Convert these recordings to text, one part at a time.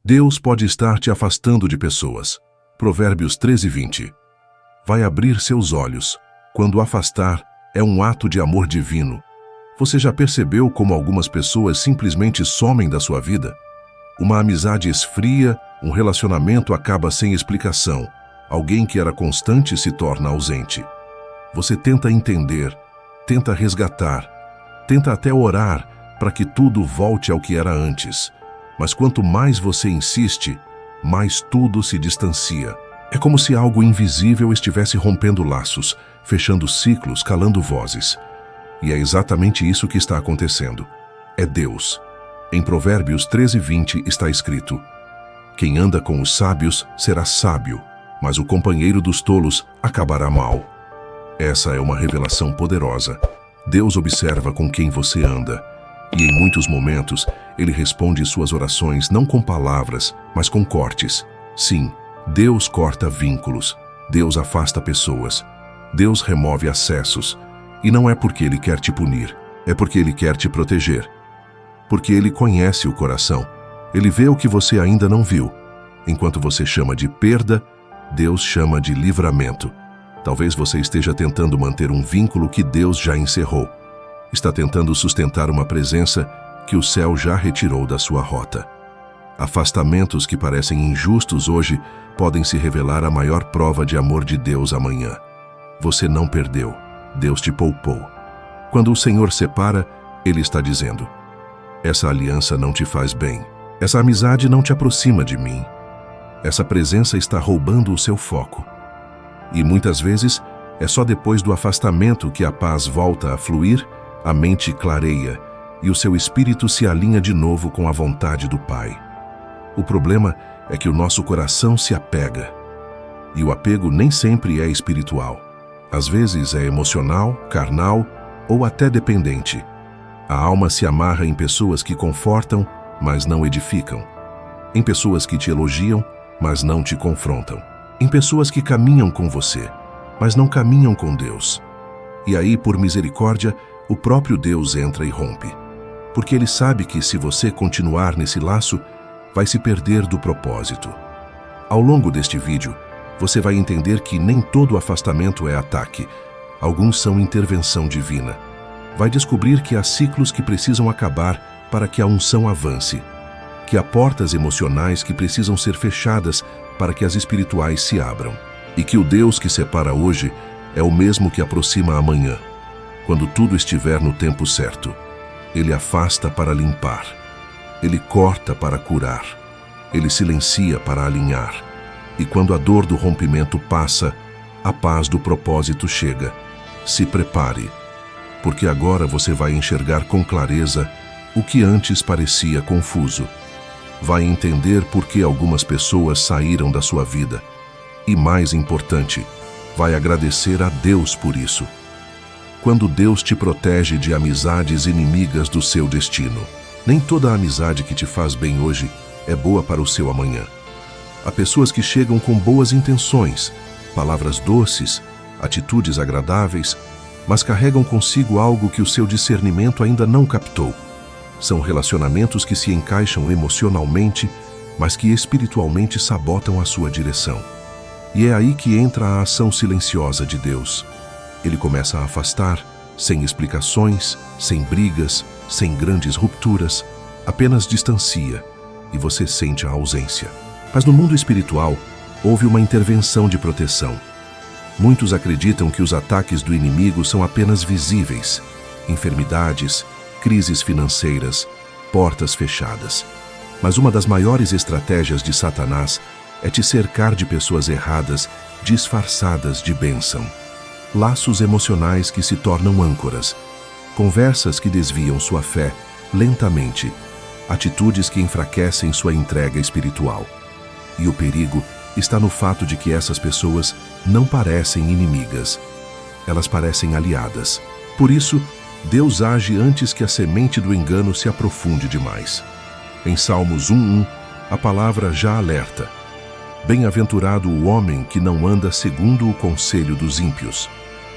Deus pode estar te afastando de pessoas. Provérbios 13:20. Vai abrir seus olhos. Quando afastar, é um ato de amor divino. Você já percebeu como algumas pessoas simplesmente somem da sua vida? Uma amizade esfria, um relacionamento acaba sem explicação. Alguém que era constante se torna ausente. Você tenta entender, tenta resgatar, tenta até orar para que tudo volte ao que era antes. Mas quanto mais você insiste, mais tudo se distancia. É como se algo invisível estivesse rompendo laços, fechando ciclos, calando vozes. E é exatamente isso que está acontecendo. É Deus. Em Provérbios 13:20 está escrito: quem anda com os sábios será sábio, mas o companheiro dos tolos acabará mal. Essa é uma revelação poderosa. Deus observa com quem você anda. E em muitos momentos, Ele responde suas orações não com palavras, mas com cortes. Sim, Deus corta vínculos. Deus afasta pessoas. Deus remove acessos. E não é porque Ele quer te punir, é porque Ele quer te proteger. Porque Ele conhece o coração. Ele vê o que você ainda não viu. Enquanto você chama de perda, Deus chama de livramento. Talvez você esteja tentando manter um vínculo que Deus já encerrou. Está tentando sustentar uma presença que o céu já retirou da sua rota. Afastamentos que parecem injustos hoje podem se revelar a maior prova de amor de Deus amanhã. Você não perdeu, Deus te poupou. Quando o Senhor separa, Ele está dizendo: essa aliança não te faz bem, essa amizade não te aproxima de mim, essa presença está roubando o seu foco. E muitas vezes é só depois do afastamento que a paz volta a fluir, a mente clareia e o seu espírito se alinha de novo com a vontade do Pai. O problema é que o nosso coração se apega. E o apego nem sempre é espiritual. Às vezes é emocional, carnal ou até dependente. A alma se amarra em pessoas que confortam, mas não edificam. Em pessoas que te elogiam, mas não te confrontam. Em pessoas que caminham com você, mas não caminham com Deus. E aí, por misericórdia, o próprio Deus entra e rompe. Porque Ele sabe que se você continuar nesse laço, vai se perder do propósito. Ao longo deste vídeo, você vai entender que nem todo afastamento é ataque. Alguns são intervenção divina. Vai descobrir que há ciclos que precisam acabar para que a unção avance. Que há portas emocionais que precisam ser fechadas para que as espirituais se abram. E que o Deus que separa hoje é o mesmo que aproxima amanhã. Quando tudo estiver no tempo certo, Ele afasta para limpar. Ele corta para curar. Ele silencia para alinhar. E quando a dor do rompimento passa, a paz do propósito chega. Se prepare, porque agora você vai enxergar com clareza o que antes parecia confuso. Vai entender por que algumas pessoas saíram da sua vida. E mais importante, vai agradecer a Deus por isso. Quando Deus te protege de amizades inimigas do seu destino. Nem toda a amizade que te faz bem hoje é boa para o seu amanhã. Há pessoas que chegam com boas intenções, palavras doces, atitudes agradáveis, mas carregam consigo algo que o seu discernimento ainda não captou. São relacionamentos que se encaixam emocionalmente, mas que espiritualmente sabotam a sua direção. E é aí que entra a ação silenciosa de Deus. Ele começa a afastar, sem explicações, sem brigas, sem grandes rupturas, apenas distancia, e você sente a ausência. Mas no mundo espiritual, houve uma intervenção de proteção. Muitos acreditam que os ataques do inimigo são apenas visíveis: enfermidades, crises financeiras, portas fechadas. Mas uma das maiores estratégias de Satanás é te cercar de pessoas erradas, disfarçadas de bênção. Laços emocionais que se tornam âncoras, conversas que desviam sua fé lentamente, atitudes que enfraquecem sua entrega espiritual. E o perigo está no fato de que essas pessoas não parecem inimigas, elas parecem aliadas. Por isso, Deus age antes que a semente do engano se aprofunde demais. Em Salmos 1:1, a palavra já alerta: bem-aventurado o homem que não anda segundo o conselho dos ímpios.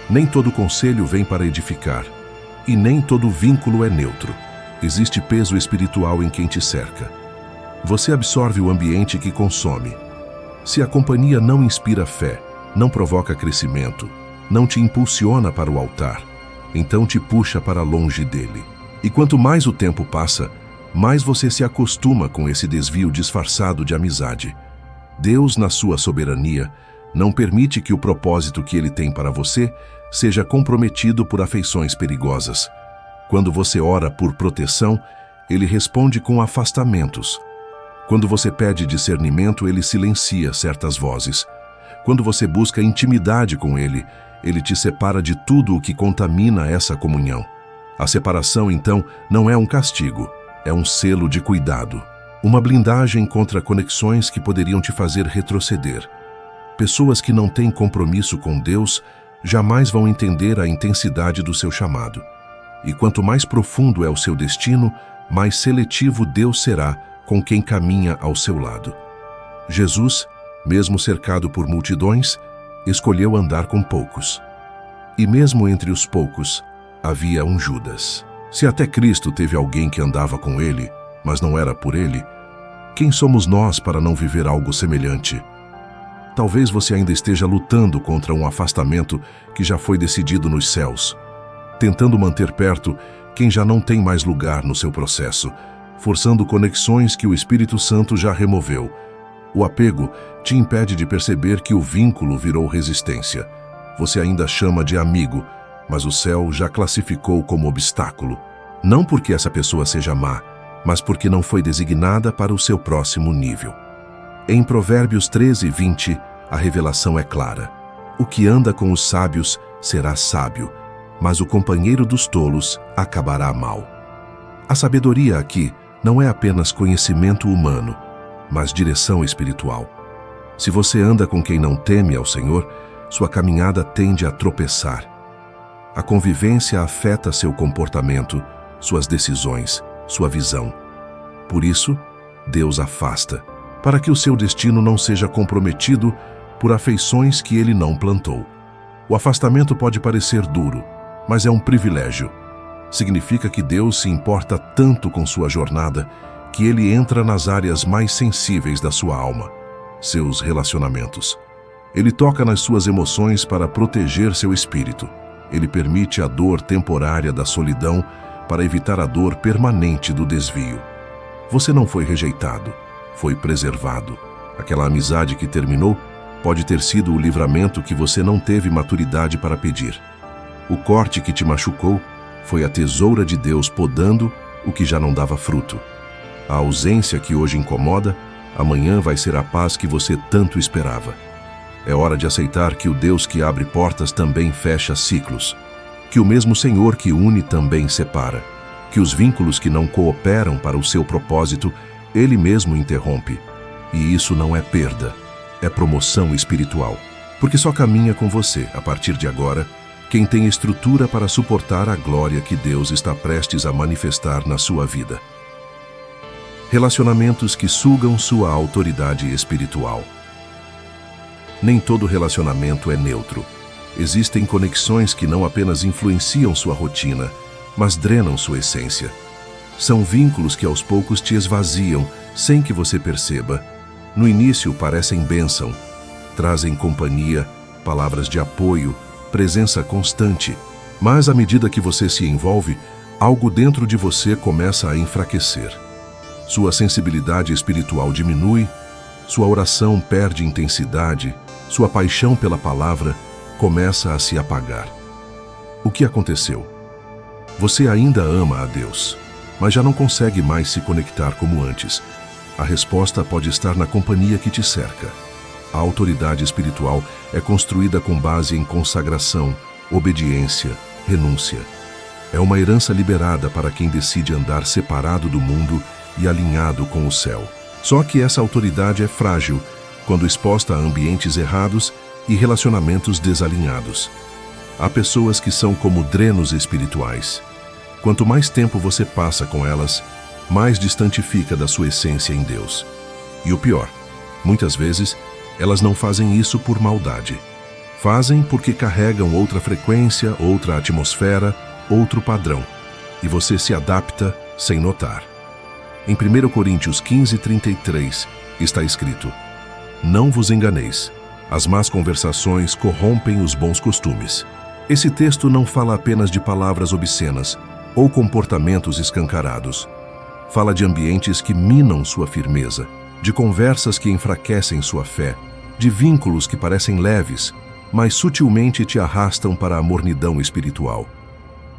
Nem todo conselho vem para edificar, e nem todo vínculo é neutro. Existe peso espiritual em quem te cerca. Você absorve o ambiente que consome. Se a companhia não inspira fé, não provoca crescimento, não te impulsiona para o altar, então te puxa para longe dele. E quanto mais o tempo passa, mais você se acostuma com esse desvio disfarçado de amizade. Deus, na sua soberania, não permite que o propósito que ele tem para você seja comprometido por afeições perigosas. Quando você ora por proteção, ele responde com afastamentos. Quando você pede discernimento, ele silencia certas vozes. Quando você busca intimidade com ele, ele te separa de tudo o que contamina essa comunhão. A separação, então, não é um castigo, é um selo de cuidado. Uma blindagem contra conexões que poderiam te fazer retroceder. Pessoas que não têm compromisso com Deus jamais vão entender a intensidade do seu chamado. E quanto mais profundo é o seu destino, mais seletivo Deus será com quem caminha ao seu lado. Jesus, mesmo cercado por multidões, escolheu andar com poucos. E mesmo entre os poucos, havia um Judas. Se até Cristo teve alguém que andava com ele, mas não era por ele, quem somos nós para não viver algo semelhante? Talvez você ainda esteja lutando contra um afastamento que já foi decidido nos céus, tentando manter perto quem já não tem mais lugar no seu processo, forçando conexões que o Espírito Santo já removeu. O apego te impede de perceber que o vínculo virou resistência. Você ainda chama de amigo, mas o céu já classificou como obstáculo. Não porque essa pessoa seja má, mas porque não foi designada para o seu próximo nível. Em Provérbios 13:20, a revelação é clara. O que anda com os sábios será sábio, mas o companheiro dos tolos acabará mal. A sabedoria aqui não é apenas conhecimento humano, mas direção espiritual. Se você anda com quem não teme ao Senhor, sua caminhada tende a tropeçar. A convivência afeta seu comportamento, suas decisões, sua visão. Por isso, Deus afasta, para que o seu destino não seja comprometido por afeições que ele não plantou. O afastamento pode parecer duro, mas é um privilégio. Significa que Deus se importa tanto com sua jornada que ele entra nas áreas mais sensíveis da sua alma, seus relacionamentos. Ele toca nas suas emoções para proteger seu espírito. Ele permite a dor temporária da solidão para evitar a dor permanente do desvio. Você não foi rejeitado, foi preservado. Aquela amizade que terminou pode ter sido o livramento que você não teve maturidade para pedir. O corte que te machucou foi a tesoura de Deus podando o que já não dava fruto. A ausência que hoje incomoda, amanhã vai ser a paz que você tanto esperava. É hora de aceitar que o Deus que abre portas também fecha ciclos, que o mesmo Senhor que une também separa, que os vínculos que não cooperam para o seu propósito, Ele mesmo interrompe. E isso não é perda, é promoção espiritual, porque só caminha com você, a partir de agora, quem tem estrutura para suportar a glória que Deus está prestes a manifestar na sua vida. Relacionamentos que sugam sua autoridade espiritual. Nem todo relacionamento é neutro. Existem conexões que não apenas influenciam sua rotina, mas drenam sua essência. São vínculos que aos poucos te esvaziam, sem que você perceba. No início parecem bênção, trazem companhia, palavras de apoio, presença constante. Mas à medida que você se envolve, algo dentro de você começa a enfraquecer. Sua sensibilidade espiritual diminui, sua oração perde intensidade, sua paixão pela palavra começa a se apagar. O que aconteceu? Você ainda ama a Deus, mas já não consegue mais se conectar como antes. A resposta pode estar na companhia que te cerca. A autoridade espiritual é construída com base em consagração, obediência, renúncia. É uma herança liberada para quem decide andar separado do mundo e alinhado com o céu. Só que essa autoridade é frágil quando exposta a ambientes errados e relacionamentos desalinhados. Há pessoas que são como drenos espirituais. Quanto mais tempo você passa com elas, mais distante fica da sua essência em Deus. E o pior, muitas vezes, elas não fazem isso por maldade. Fazem porque carregam outra frequência, outra atmosfera, outro padrão. E você se adapta sem notar. Em 1 Coríntios 15:33 está escrito: Não vos enganeis, as más conversações corrompem os bons costumes. Esse texto não fala apenas de palavras obscenas ou comportamentos escancarados. Fala de ambientes que minam sua firmeza, de conversas que enfraquecem sua fé, de vínculos que parecem leves, mas sutilmente te arrastam para a mornidão espiritual.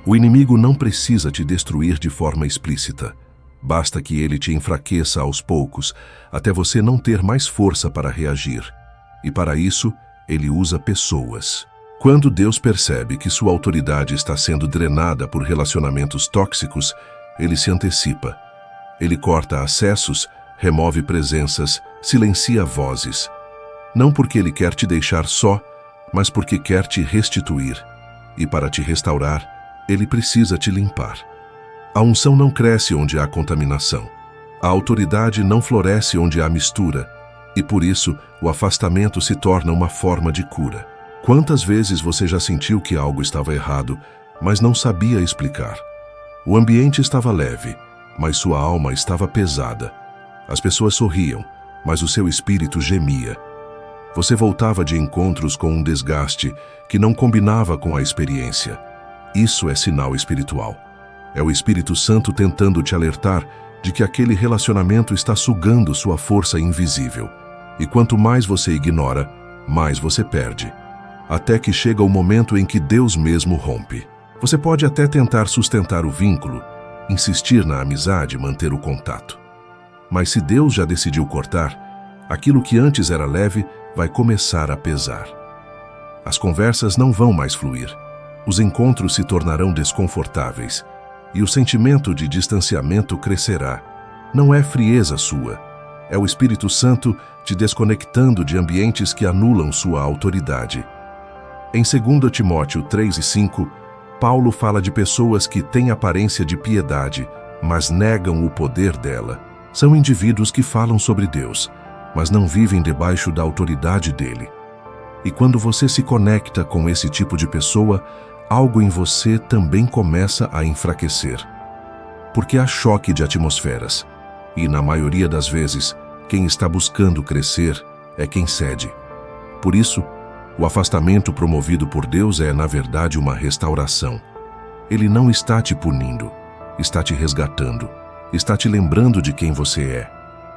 O inimigo não precisa te destruir de forma explícita. Basta que ele te enfraqueça aos poucos, até você não ter mais força para reagir. E para isso, ele usa pessoas. Quando Deus percebe que sua autoridade está sendo drenada por relacionamentos tóxicos, ele se antecipa. Ele corta acessos, remove presenças, silencia vozes. Não porque ele quer te deixar só, mas porque quer te restituir. E para te restaurar, ele precisa te limpar. A unção não cresce onde há contaminação. A autoridade não floresce onde há mistura. E por isso, o afastamento se torna uma forma de cura. Quantas vezes você já sentiu que algo estava errado, mas não sabia explicar? O ambiente estava leve, mas sua alma estava pesada. As pessoas sorriam, mas o seu espírito gemia. Você voltava de encontros com um desgaste que não combinava com a experiência. Isso é sinal espiritual. É o Espírito Santo tentando te alertar de que aquele relacionamento está sugando sua força invisível. E quanto mais você ignora, mais você perde. Até que chega o momento em que Deus mesmo rompe. Você pode até tentar sustentar o vínculo, insistir na amizade, manter o contato. Mas se Deus já decidiu cortar, aquilo que antes era leve vai começar a pesar. As conversas não vão mais fluir. Os encontros se tornarão desconfortáveis. E o sentimento de distanciamento crescerá. Não é frieza sua. É o Espírito Santo te desconectando de ambientes que anulam sua autoridade. Em 2 Timóteo 3:5, Paulo fala de pessoas que têm aparência de piedade, mas negam o poder dela. São indivíduos que falam sobre Deus, mas não vivem debaixo da autoridade dele. E quando você se conecta com esse tipo de pessoa, algo em você também começa a enfraquecer. Porque há choque de atmosferas. E, na maioria das vezes, quem está buscando crescer é quem cede. Por isso, o afastamento promovido por Deus é, na verdade, uma restauração. Ele não está te punindo, está te resgatando, está te lembrando de quem você é,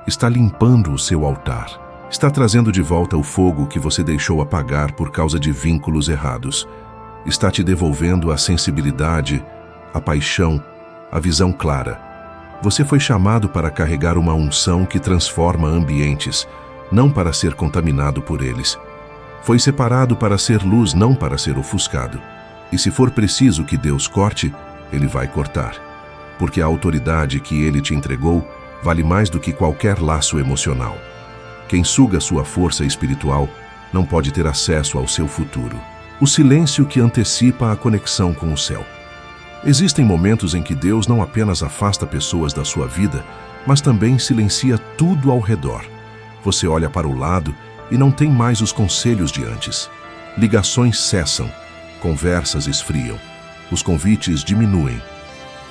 está limpando o seu altar, está trazendo de volta o fogo que você deixou apagar por causa de vínculos errados. Está te devolvendo a sensibilidade, a paixão, a visão clara. Você foi chamado para carregar uma unção que transforma ambientes, não para ser contaminado por eles. Foi separado para ser luz, não para ser ofuscado. E se for preciso que Deus corte, Ele vai cortar. Porque a autoridade que Ele te entregou vale mais do que qualquer laço emocional. Quem suga sua força espiritual não pode ter acesso ao seu futuro. O silêncio que antecipa a conexão com o céu. Existem momentos em que Deus não apenas afasta pessoas da sua vida, mas também silencia tudo ao redor. Você olha para o lado e não tem mais os conselhos de antes. Ligações cessam, conversas esfriam, os convites diminuem.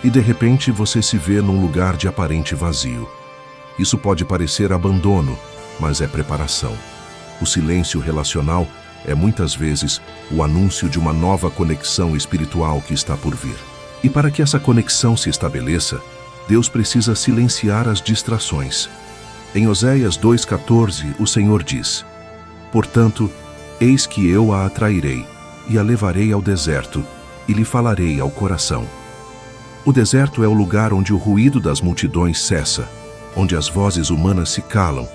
E de repente você se vê num lugar de aparente vazio. Isso pode parecer abandono, mas é preparação. O silêncio relacional é muitas vezes o anúncio de uma nova conexão espiritual que está por vir. E para que essa conexão se estabeleça, Deus precisa silenciar as distrações. Em Oséias 2:14, o Senhor diz: Portanto, eis que eu a atrairei, e a levarei ao deserto, e lhe falarei ao coração. O deserto é o lugar onde o ruído das multidões cessa, onde as vozes humanas se calam,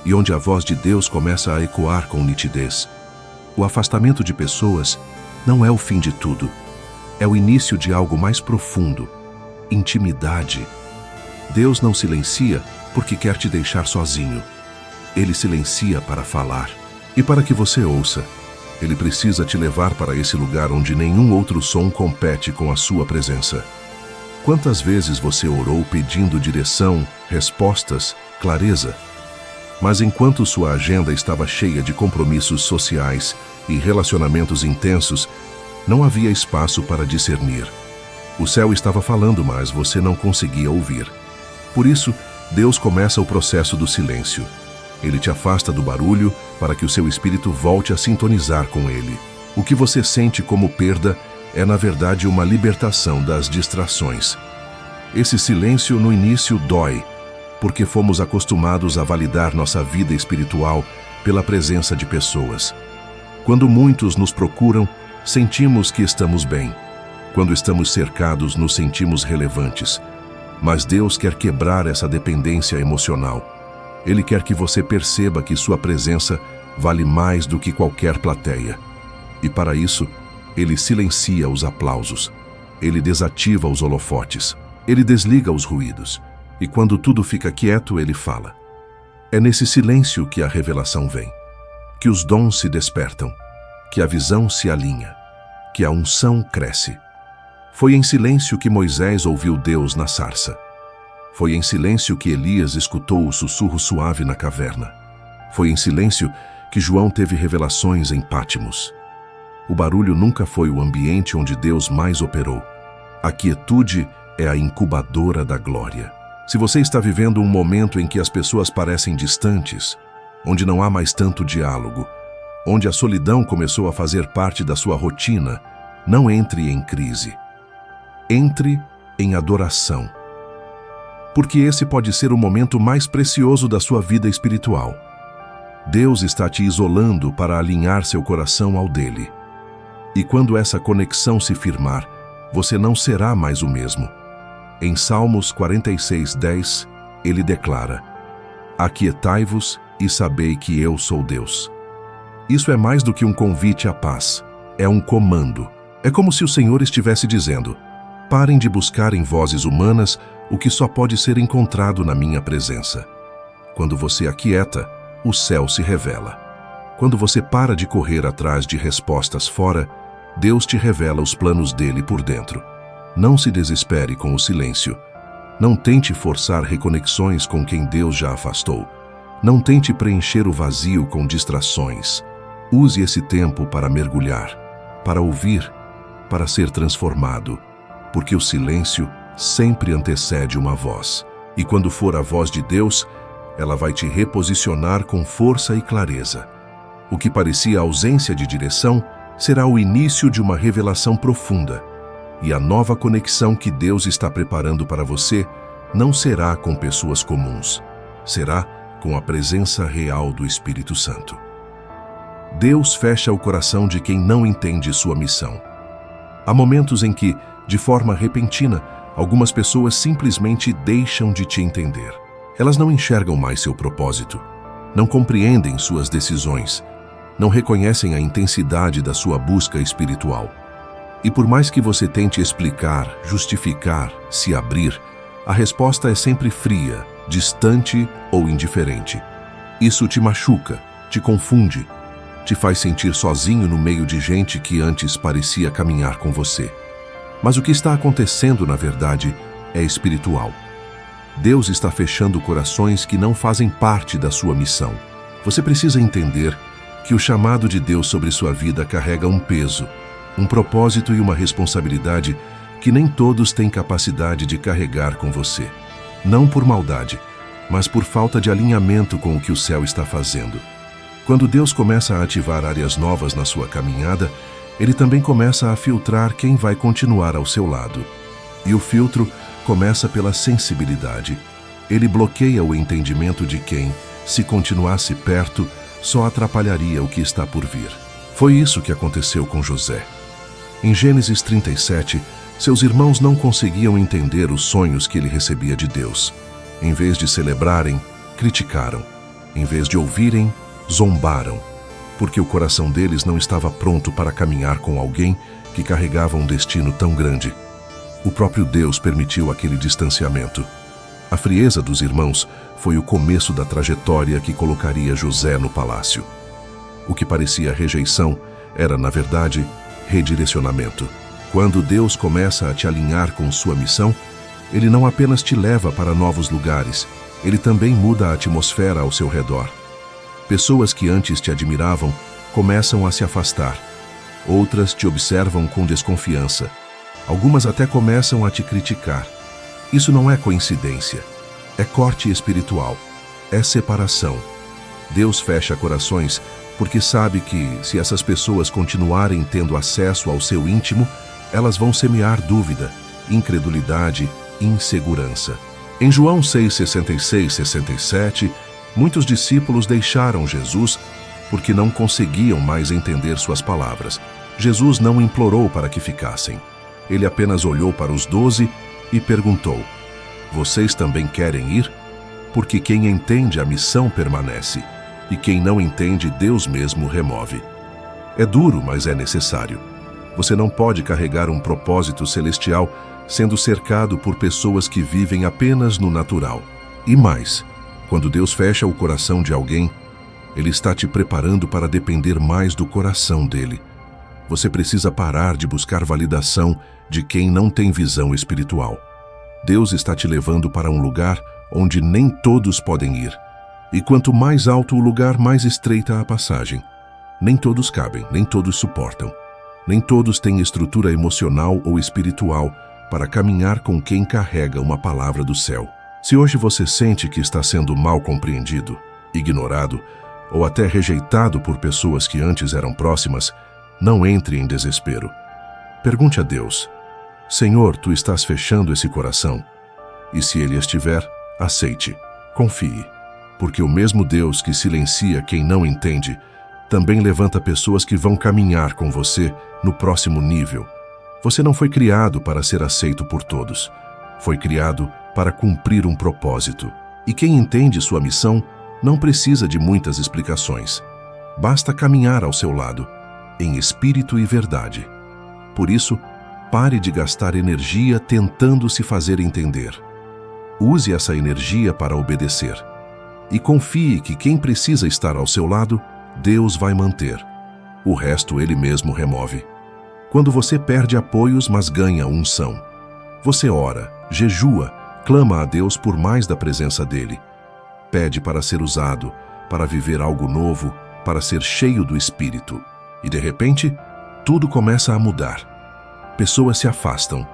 e onde a voz de Deus começa a ecoar com nitidez. O afastamento de pessoas não é o fim de tudo. É o início de algo mais profundo, intimidade. Deus não silencia porque quer te deixar sozinho. Ele silencia para falar. E para que você ouça, Ele precisa te levar para esse lugar onde nenhum outro som compete com a sua presença. Quantas vezes você orou pedindo direção, respostas, clareza? Mas enquanto sua agenda estava cheia de compromissos sociais e relacionamentos intensos, não havia espaço para discernir. O céu estava falando, mas você não conseguia ouvir. Por isso, Deus começa o processo do silêncio. Ele te afasta do barulho para que o seu espírito volte a sintonizar com ele. O que você sente como perda é, na verdade, uma libertação das distrações. Esse silêncio no início dói, porque fomos acostumados a validar nossa vida espiritual pela presença de pessoas. Quando muitos nos procuram, sentimos que estamos bem. Quando estamos cercados, nos sentimos relevantes. Mas Deus quer quebrar essa dependência emocional. Ele quer que você perceba que sua presença vale mais do que qualquer plateia. E para isso, Ele silencia os aplausos. Ele desativa os holofotes. Ele desliga os ruídos. E quando tudo fica quieto, Ele fala. É nesse silêncio que a revelação vem, que os dons se despertam, que a visão se alinha, que a unção cresce. Foi em silêncio que Moisés ouviu Deus na sarça. Foi em silêncio que Elias escutou o sussurro suave na caverna. Foi em silêncio que João teve revelações em Pátimos. O barulho nunca foi o ambiente onde Deus mais operou. A quietude é a incubadora da glória. Se você está vivendo um momento em que as pessoas parecem distantes, onde não há mais tanto diálogo, onde a solidão começou a fazer parte da sua rotina, não entre em crise. Entre em adoração. Porque esse pode ser o momento mais precioso da sua vida espiritual. Deus está te isolando para alinhar seu coração ao dele. E quando essa conexão se firmar, você não será mais o mesmo. Em Salmos 46:10, ele declara: Aquietai-vos e sabei que eu sou Deus. Isso é mais do que um convite à paz, é um comando. É como se o Senhor estivesse dizendo: parem de buscar em vozes humanas o que só pode ser encontrado na minha presença. Quando você aquieta, o céu se revela. Quando você para de correr atrás de respostas fora, Deus te revela os planos dele por dentro. Não se desespere com o silêncio. Não tente forçar reconexões com quem Deus já afastou. Não tente preencher o vazio com distrações. Use esse tempo para mergulhar, para ouvir, para ser transformado, porque o silêncio sempre antecede uma voz. E quando for a voz de Deus, ela vai te reposicionar com força e clareza. O que parecia ausência de direção será o início de uma revelação profunda. E a nova conexão que Deus está preparando para você não será com pessoas comuns, será com a presença real do Espírito Santo. Deus fecha o coração de quem não entende sua missão. Há momentos em que, de forma repentina, algumas pessoas simplesmente deixam de te entender. Elas não enxergam mais seu propósito, não compreendem suas decisões, não reconhecem a intensidade da sua busca espiritual. E por mais que você tente explicar, justificar, se abrir, a resposta é sempre fria, distante ou indiferente. Isso te machuca, te confunde, te faz sentir sozinho no meio de gente que antes parecia caminhar com você. Mas o que está acontecendo, na verdade, é espiritual. Deus está fechando corações que não fazem parte da sua missão. Você precisa entender que o chamado de Deus sobre sua vida carrega um peso, um propósito e uma responsabilidade que nem todos têm capacidade de carregar com você. Não por maldade, mas por falta de alinhamento com o que o céu está fazendo. Quando Deus começa a ativar áreas novas na sua caminhada, Ele também começa a filtrar quem vai continuar ao seu lado. E o filtro começa pela sensibilidade. Ele bloqueia o entendimento de quem, se continuasse perto, só atrapalharia o que está por vir. Foi isso que aconteceu com José. Em Gênesis 37, seus irmãos não conseguiam entender os sonhos que ele recebia de Deus. Em vez de celebrarem, criticaram. Em vez de ouvirem, zombaram, porque o coração deles não estava pronto para caminhar com alguém que carregava um destino tão grande. O próprio Deus permitiu aquele distanciamento. A frieza dos irmãos foi o começo da trajetória que colocaria José no palácio. O que parecia rejeição era, na verdade, redirecionamento. Quando Deus começa a te alinhar com sua missão, Ele não apenas te leva para novos lugares, Ele também muda a atmosfera ao seu redor. Pessoas que antes te admiravam começam a se afastar. Outras te observam com desconfiança. Algumas até começam a te criticar. Isso não é coincidência. É corte espiritual. É separação. Deus fecha corações porque sabe que, se essas pessoas continuarem tendo acesso ao seu íntimo, elas vão semear dúvida, incredulidade, insegurança. Em João 6:66-67, muitos discípulos deixaram Jesus porque não conseguiam mais entender suas palavras. Jesus não implorou para que ficassem. Ele apenas olhou para os 12 e perguntou: "Vocês também querem ir? Porque quem entende a missão permanece, e quem não entende, Deus mesmo remove." É duro, mas é necessário. Você não pode carregar um propósito celestial sendo cercado por pessoas que vivem apenas no natural. E mais, quando Deus fecha o coração de alguém, Ele está te preparando para depender mais do coração dele. Você precisa parar de buscar validação de quem não tem visão espiritual. Deus está te levando para um lugar onde nem todos podem ir. E quanto mais alto o lugar, mais estreita a passagem. Nem todos cabem, nem todos suportam. Nem todos têm estrutura emocional ou espiritual para caminhar com quem carrega uma palavra do céu. Se hoje você sente que está sendo mal compreendido, ignorado ou até rejeitado por pessoas que antes eram próximas, não entre em desespero. Pergunte a Deus: "Senhor, Tu estás fechando esse coração?" E se ele estiver, aceite, confie, porque o mesmo Deus que silencia quem não entende, também levanta pessoas que vão caminhar com você no próximo nível. Você não foi criado para ser aceito por todos. Foi criado para cumprir um propósito. E quem entende sua missão não precisa de muitas explicações. Basta caminhar ao seu lado, em espírito e verdade. Por isso, pare de gastar energia tentando se fazer entender. Use essa energia para obedecer. E confie que quem precisa estar ao seu lado, Deus vai manter. O resto Ele mesmo remove. Quando você perde apoios, mas ganha unção. Você ora, jejua, clama a Deus por mais da presença dEle. Pede para ser usado, para viver algo novo, para ser cheio do Espírito. E de repente, tudo começa a mudar. Pessoas se afastam,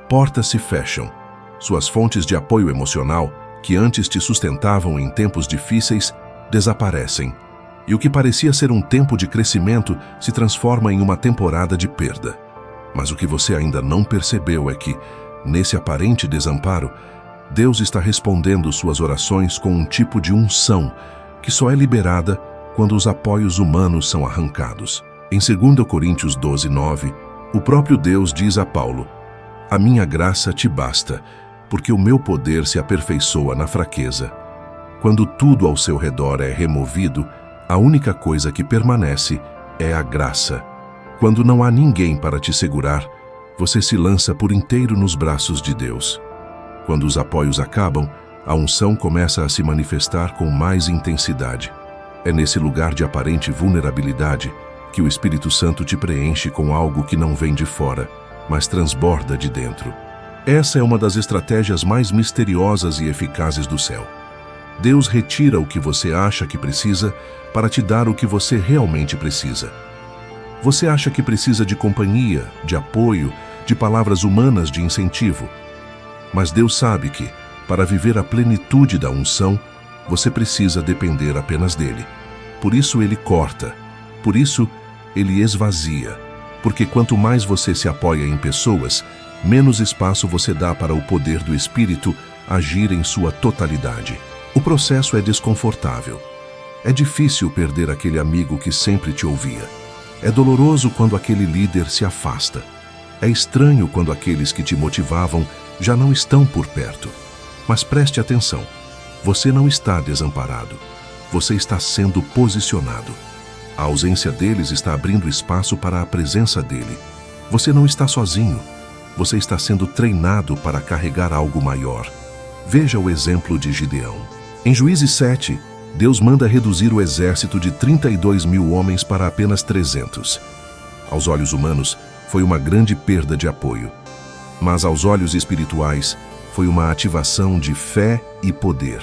portas se fecham. Suas fontes de apoio emocional, que antes te sustentavam em tempos difíceis, desaparecem. E o que parecia ser um tempo de crescimento se transforma em uma temporada de perda. Mas o que você ainda não percebeu é que, nesse aparente desamparo, Deus está respondendo suas orações com um tipo de unção que só é liberada quando os apoios humanos são arrancados. Em 2 Coríntios 12:9, o próprio Deus diz a Paulo: "A minha graça te basta, porque o meu poder se aperfeiçoa na fraqueza." Quando tudo ao seu redor é removido, a única coisa que permanece é a graça. Quando não há ninguém para te segurar, você se lança por inteiro nos braços de Deus. Quando os apoios acabam, a unção começa a se manifestar com mais intensidade. É nesse lugar de aparente vulnerabilidade que o Espírito Santo te preenche com algo que não vem de fora, mas transborda de dentro. Essa é uma das estratégias mais misteriosas e eficazes do céu. Deus retira o que você acha que precisa para te dar o que você realmente precisa. Você acha que precisa de companhia, de apoio, de palavras humanas de incentivo. Mas Deus sabe que, para viver a plenitude da unção, você precisa depender apenas dele. Por isso Ele corta. Por isso Ele esvazia. Porque quanto mais você se apoia em pessoas, menos espaço você dá para o poder do Espírito agir em sua totalidade. O processo é desconfortável. É difícil perder aquele amigo que sempre te ouvia. É doloroso quando aquele líder se afasta. É estranho quando aqueles que te motivavam já não estão por perto. Mas preste atenção. Você não está desamparado. Você está sendo posicionado. A ausência deles está abrindo espaço para a presença dele. Você não está sozinho. Você está sendo treinado para carregar algo maior. Veja o exemplo de Gideão. Em Juízes 7, Deus manda reduzir o exército de 32.000 homens para apenas 300. Aos olhos humanos, foi uma grande perda de apoio. Mas aos olhos espirituais, foi uma ativação de fé e poder.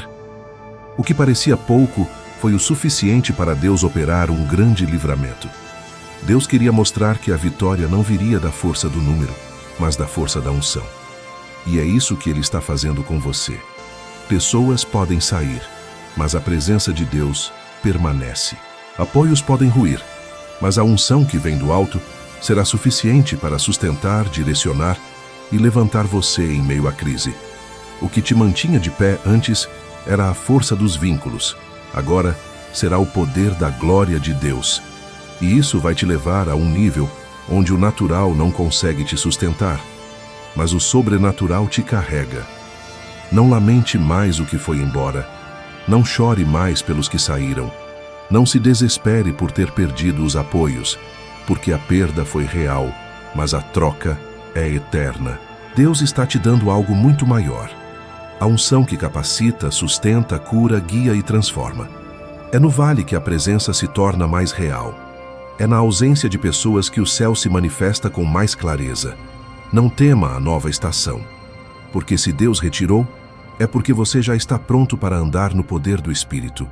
O que parecia pouco foi o suficiente para Deus operar um grande livramento. Deus queria mostrar que a vitória não viria da força do número, mas da força da unção. E é isso que Ele está fazendo com você. Pessoas podem sair, mas a presença de Deus permanece. Apoios podem ruir, mas a unção que vem do alto será suficiente para sustentar, direcionar e levantar você em meio à crise. O que te mantinha de pé antes era a força dos vínculos. Agora será o poder da glória de Deus. E isso vai te levar a um nível onde o natural não consegue te sustentar, mas o sobrenatural te carrega. Não lamente mais o que foi embora. Não chore mais pelos que saíram. Não se desespere por ter perdido os apoios, porque a perda foi real, mas a troca é eterna. Deus está te dando algo muito maior. A unção que capacita, sustenta, cura, guia e transforma. É no vale que a presença se torna mais real. É na ausência de pessoas que o céu se manifesta com mais clareza. Não tema a nova estação, porque se Deus retirou, é porque você já está pronto para andar no poder do Espírito.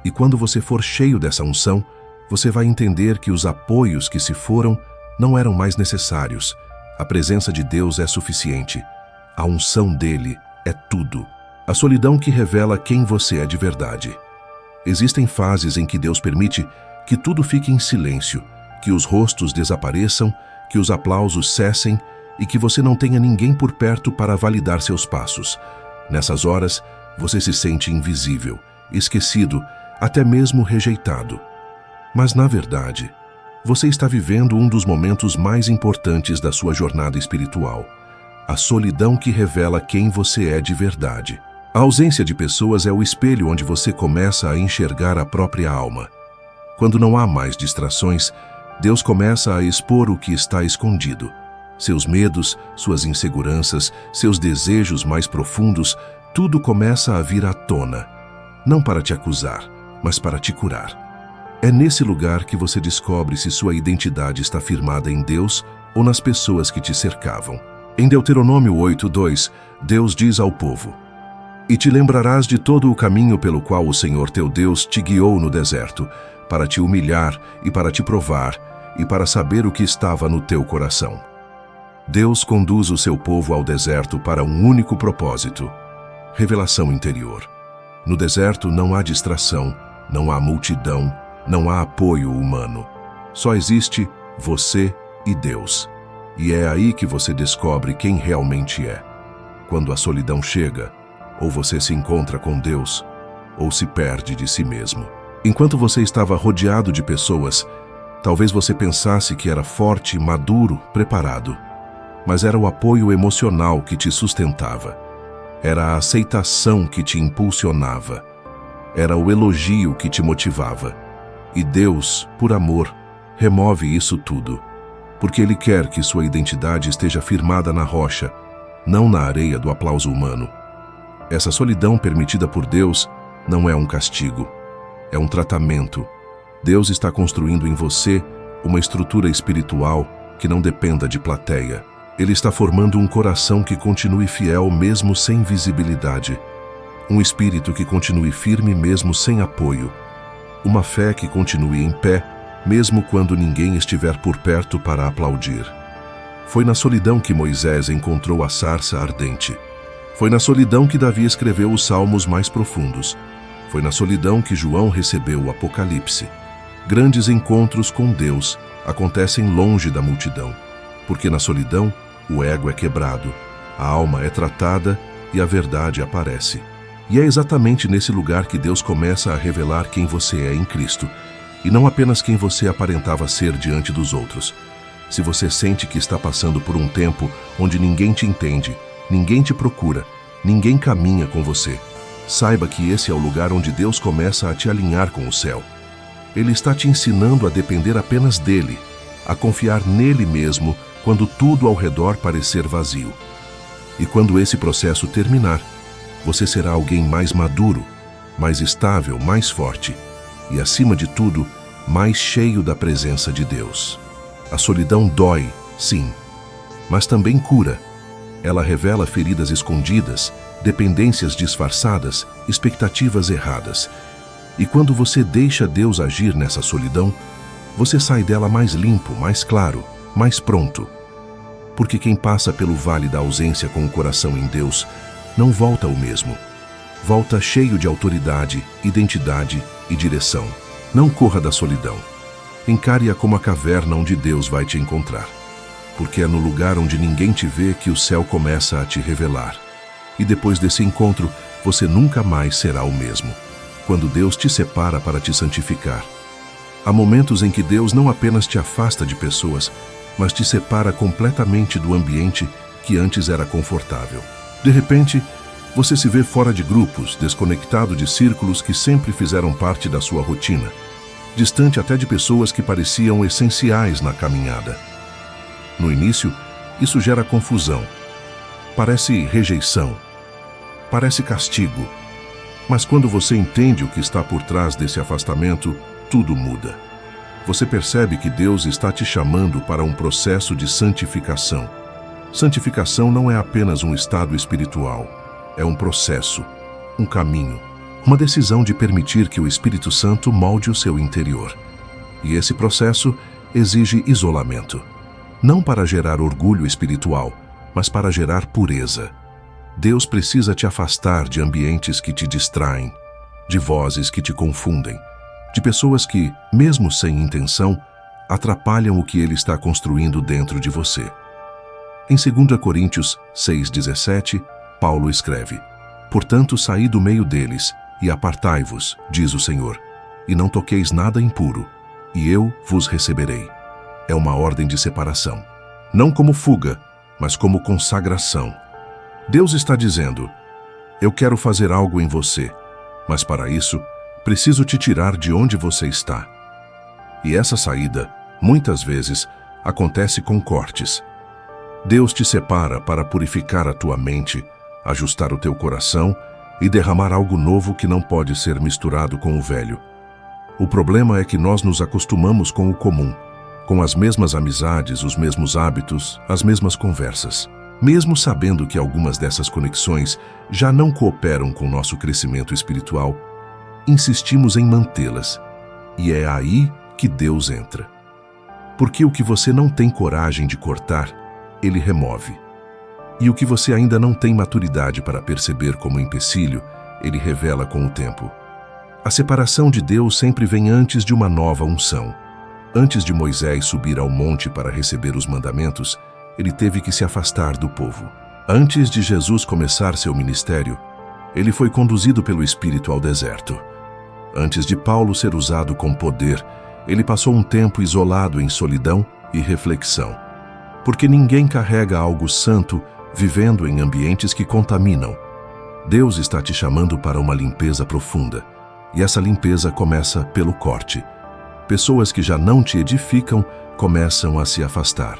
E quando você for cheio dessa unção, você vai entender que os apoios que se foram não eram mais necessários. A presença de Deus é suficiente. A unção dele é tudo. A solidão que revela quem você é de verdade. Existem fases em que Deus permite que tudo fique em silêncio, que os rostos desapareçam, que os aplausos cessem e que você não tenha ninguém por perto para validar seus passos. Nessas horas, você se sente invisível, esquecido, até mesmo rejeitado. Mas, na verdade, você está vivendo um dos momentos mais importantes da sua jornada espiritual. A solidão que revela quem você é de verdade. A ausência de pessoas é o espelho onde você começa a enxergar a própria alma. Quando não há mais distrações, Deus começa a expor o que está escondido. Seus medos, suas inseguranças, seus desejos mais profundos, tudo começa a vir à tona. Não para te acusar, mas para te curar. É nesse lugar que você descobre se sua identidade está firmada em Deus ou nas pessoas que te cercavam. Em Deuteronômio 8:2, Deus diz ao povo: "E te lembrarás de todo o caminho pelo qual o Senhor teu Deus te guiou no deserto, para te humilhar e para te provar, e para saber o que estava no teu coração." Deus conduz o seu povo ao deserto para um único propósito: revelação interior. No deserto não há distração, não há multidão, não há apoio humano. Só existe você e Deus. E é aí que você descobre quem realmente é. Quando a solidão chega, ou você se encontra com Deus, ou se perde de si mesmo. Enquanto você estava rodeado de pessoas, talvez você pensasse que era forte, maduro, preparado. Mas era o apoio emocional que te sustentava. Era a aceitação que te impulsionava. Era o elogio que te motivava. E Deus, por amor, remove isso tudo. Porque Ele quer que sua identidade esteja firmada na rocha, não na areia do aplauso humano. Essa solidão permitida por Deus não é um castigo. É um tratamento. Deus está construindo em você uma estrutura espiritual que não dependa de plateia. Ele está formando um coração que continue fiel mesmo sem visibilidade. Um espírito que continue firme mesmo sem apoio. Uma fé que continue em pé mesmo quando ninguém estiver por perto para aplaudir. Foi na solidão que Moisés encontrou a sarça ardente. Foi na solidão que Davi escreveu os salmos mais profundos. Foi na solidão que João recebeu o Apocalipse. Grandes encontros com Deus acontecem longe da multidão, porque na solidão o ego é quebrado, a alma é tratada e a verdade aparece. E é exatamente nesse lugar que Deus começa a revelar quem você é em Cristo, e não apenas quem você aparentava ser diante dos outros. Se você sente que está passando por um tempo onde ninguém te entende, ninguém te procura, ninguém caminha com você, saiba que esse é o lugar onde Deus começa a te alinhar com o céu. Ele está te ensinando a depender apenas dele, a confiar nele mesmo quando tudo ao redor parecer vazio. E quando esse processo terminar, você será alguém mais maduro, mais estável, mais forte e, acima de tudo, mais cheio da presença de Deus. A solidão dói, sim, mas também cura. Ela revela feridas escondidas, dependências disfarçadas, expectativas erradas. E quando você deixa Deus agir nessa solidão, você sai dela mais limpo, mais claro, mais pronto. Porque quem passa pelo vale da ausência com o coração em Deus, não volta o mesmo. Volta cheio de autoridade, identidade e direção. Não corra da solidão. Encare-a como a caverna onde Deus vai te encontrar. Porque é no lugar onde ninguém te vê que o céu começa a te revelar. E depois desse encontro, você nunca mais será o mesmo. Quando Deus te separa para te santificar. Há momentos em que Deus não apenas te afasta de pessoas, mas te separa completamente do ambiente que antes era confortável. De repente, você se vê fora de grupos, desconectado de círculos que sempre fizeram parte da sua rotina, distante até de pessoas que pareciam essenciais na caminhada. No início, isso gera confusão. Parece rejeição. Parece castigo. Mas quando você entende o que está por trás desse afastamento, tudo muda. Você percebe que Deus está te chamando para um processo de santificação. Santificação não é apenas um estado espiritual. É um processo, um caminho, uma decisão de permitir que o Espírito Santo molde o seu interior. E esse processo exige isolamento. Não para gerar orgulho espiritual, mas para gerar pureza. Deus precisa te afastar de ambientes que te distraem, de vozes que te confundem, de pessoas que, mesmo sem intenção, atrapalham o que Ele está construindo dentro de você. Em 2 Coríntios 6,17, Paulo escreve: "Portanto, saí do meio deles, e apartai-vos, diz o Senhor, e não toqueis nada impuro, e eu vos receberei." É uma ordem de separação. Não como fuga, mas como consagração. Deus está dizendo: eu quero fazer algo em você, mas para isso, preciso te tirar de onde você está. E essa saída, muitas vezes, acontece com cortes. Deus te separa para purificar a tua mente, ajustar o teu coração e derramar algo novo que não pode ser misturado com o velho. O problema é que nós nos acostumamos com o comum, com as mesmas amizades, os mesmos hábitos, as mesmas conversas. Mesmo sabendo que algumas dessas conexões já não cooperam com nosso crescimento espiritual, insistimos em mantê-las. E é aí que Deus entra. Porque o que você não tem coragem de cortar, Ele remove. E o que você ainda não tem maturidade para perceber como empecilho, Ele revela com o tempo. A separação de Deus sempre vem antes de uma nova unção. Antes de Moisés subir ao monte para receber os mandamentos, ele teve que se afastar do povo. Antes de Jesus começar seu ministério, ele foi conduzido pelo Espírito ao deserto. Antes de Paulo ser usado com poder, ele passou um tempo isolado em solidão e reflexão. Porque ninguém carrega algo santo vivendo em ambientes que contaminam. Deus está te chamando para uma limpeza profunda, e essa limpeza começa pelo corte. Pessoas que já não te edificam começam a se afastar.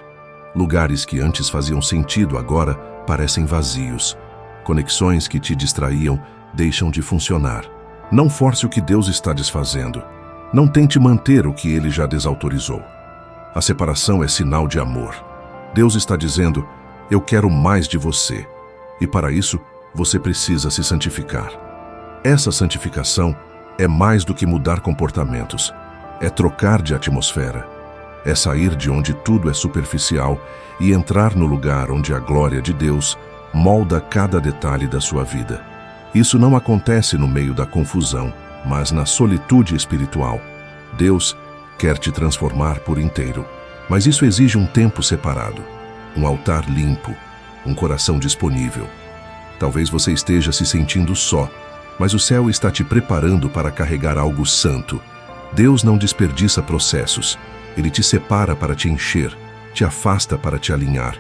Lugares que antes faziam sentido agora parecem vazios. Conexões que te distraíam deixam de funcionar. Não force o que Deus está desfazendo. Não tente manter o que Ele já desautorizou. A separação é sinal de amor. Deus está dizendo: eu quero mais de você. E para isso, você precisa se santificar. Essa santificação é mais do que mudar comportamentos. É trocar de atmosfera. É sair de onde tudo é superficial e entrar no lugar onde a glória de Deus molda cada detalhe da sua vida. Isso não acontece no meio da confusão, mas na solitude espiritual. Deus quer te transformar por inteiro, mas isso exige um tempo separado, um altar limpo, um coração disponível. Talvez você esteja se sentindo só, mas o céu está te preparando para carregar algo santo. Deus não desperdiça processos. Ele te separa para te encher, te afasta para te alinhar.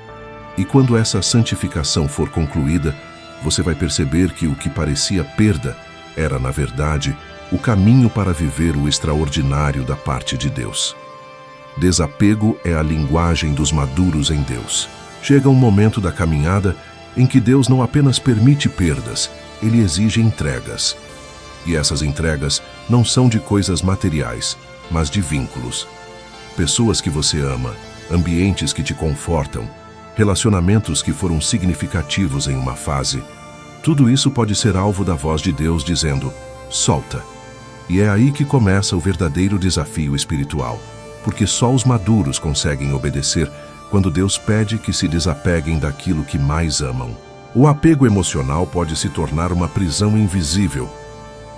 E quando essa santificação for concluída, você vai perceber que o que parecia perda era, na verdade, o caminho para viver o extraordinário da parte de Deus. Desapego é a linguagem dos maduros em Deus. Chega um momento da caminhada em que Deus não apenas permite perdas, Ele exige entregas. E essas entregas não são de coisas materiais, mas de vínculos. Pessoas que você ama, ambientes que te confortam, relacionamentos que foram significativos em uma fase. Tudo isso pode ser alvo da voz de Deus dizendo: solta. E é aí que começa o verdadeiro desafio espiritual, porque só os maduros conseguem obedecer quando Deus pede que se desapeguem daquilo que mais amam. O apego emocional pode se tornar uma prisão invisível.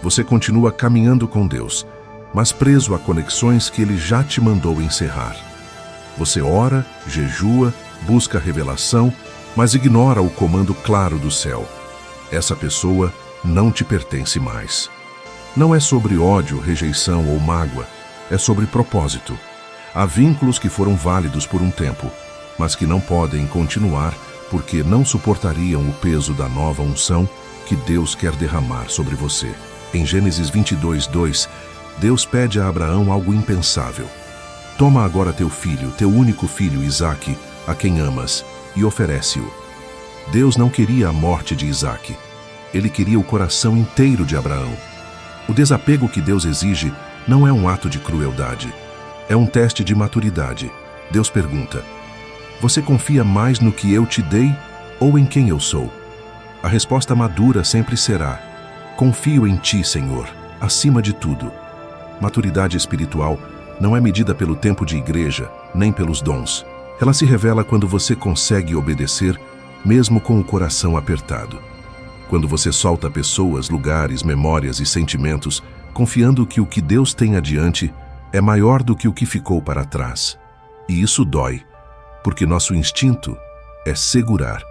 Você continua caminhando com Deus, mas preso a conexões que Ele já te mandou encerrar. Você ora, jejua, busca revelação, mas ignora o comando claro do céu. Essa pessoa não te pertence mais. Não é sobre ódio, rejeição ou mágoa, é sobre propósito. Há vínculos que foram válidos por um tempo, mas que não podem continuar porque não suportariam o peso da nova unção que Deus quer derramar sobre você. Em Gênesis 22:2, Deus pede a Abraão algo impensável. Toma agora teu filho, teu único filho, Isaque, a quem amas, e oferece-o. Deus não queria a morte de Isaque. Ele queria o coração inteiro de Abraão. O desapego que Deus exige não é um ato de crueldade. É um teste de maturidade. Deus pergunta: você confia mais no que eu te dei ou em quem eu sou? A resposta madura sempre será: confio em ti, Senhor, acima de tudo. Maturidade espiritual não é medida pelo tempo de igreja, nem pelos dons. Ela se revela quando você consegue obedecer, mesmo com o coração apertado. Quando você solta pessoas, lugares, memórias e sentimentos, confiando que o que Deus tem adiante é maior do que o que ficou para trás. E isso dói, porque nosso instinto é segurar.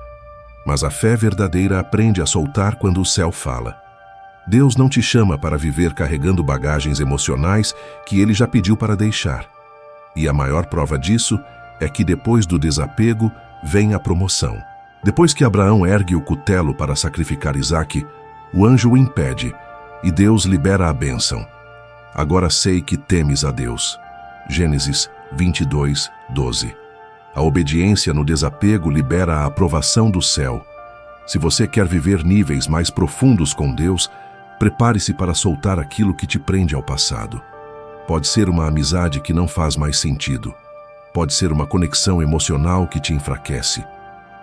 Mas a fé verdadeira aprende a soltar quando o céu fala. Deus não te chama para viver carregando bagagens emocionais que Ele já pediu para deixar. E a maior prova disso é que depois do desapego vem a promoção. Depois que Abraão ergue o cutelo para sacrificar Isaque, o anjo o impede e Deus libera a bênção. Agora sei que temes a Deus. Gênesis 22:12. A obediência no desapego libera a aprovação do céu. Se você quer viver níveis mais profundos com Deus, prepare-se para soltar aquilo que te prende ao passado. Pode ser uma amizade que não faz mais sentido. Pode ser uma conexão emocional que te enfraquece.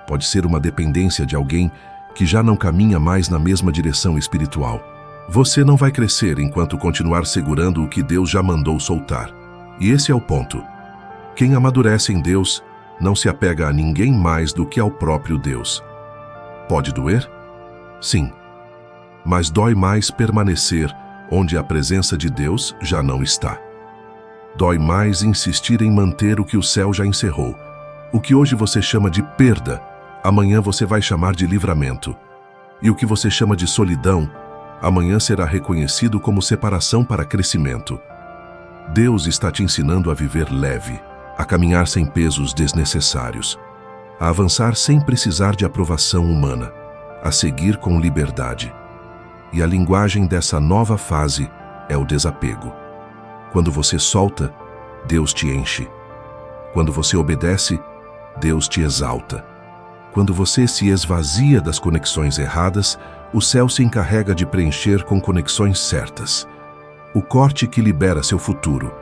Pode ser uma dependência de alguém que já não caminha mais na mesma direção espiritual. Você não vai crescer enquanto continuar segurando o que Deus já mandou soltar. E esse é o ponto. Quem amadurece em Deus não se apega a ninguém mais do que ao próprio Deus. Pode doer? Sim. Mas dói mais permanecer onde a presença de Deus já não está. Dói mais insistir em manter o que o céu já encerrou. O que hoje você chama de perda, amanhã você vai chamar de livramento. E o que você chama de solidão, amanhã será reconhecido como separação para crescimento. Deus está te ensinando a viver leve, a caminhar sem pesos desnecessários, a avançar sem precisar de aprovação humana, a seguir com liberdade. E a linguagem dessa nova fase é o desapego. Quando você solta, Deus te enche. Quando você obedece, Deus te exalta. Quando você se esvazia das conexões erradas, o céu se encarrega de preencher com conexões certas. O corte que libera seu futuro.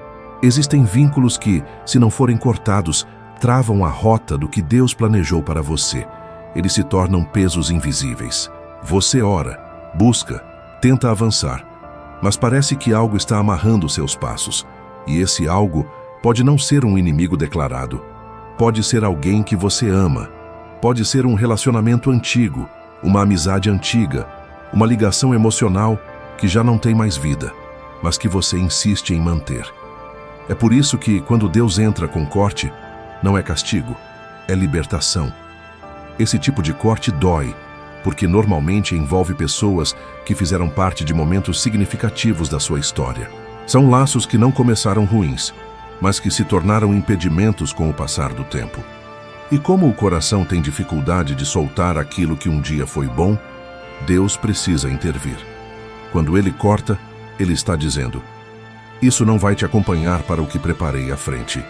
Existem vínculos que, se não forem cortados, travam a rota do que Deus planejou para você. Eles se tornam pesos invisíveis. Você ora, busca, tenta avançar, mas parece que algo está amarrando seus passos. E esse algo pode não ser um inimigo declarado. Pode ser alguém que você ama. Pode ser um relacionamento antigo, uma amizade antiga, uma ligação emocional que já não tem mais vida, mas que você insiste em manter. É por isso que, quando Deus entra com corte, não é castigo, é libertação. Esse tipo de corte dói, porque normalmente envolve pessoas que fizeram parte de momentos significativos da sua história. São laços que não começaram ruins, mas que se tornaram impedimentos com o passar do tempo. E como o coração tem dificuldade de soltar aquilo que um dia foi bom, Deus precisa intervir. Quando Ele corta, Ele está dizendo: isso não vai te acompanhar para o que preparei à frente.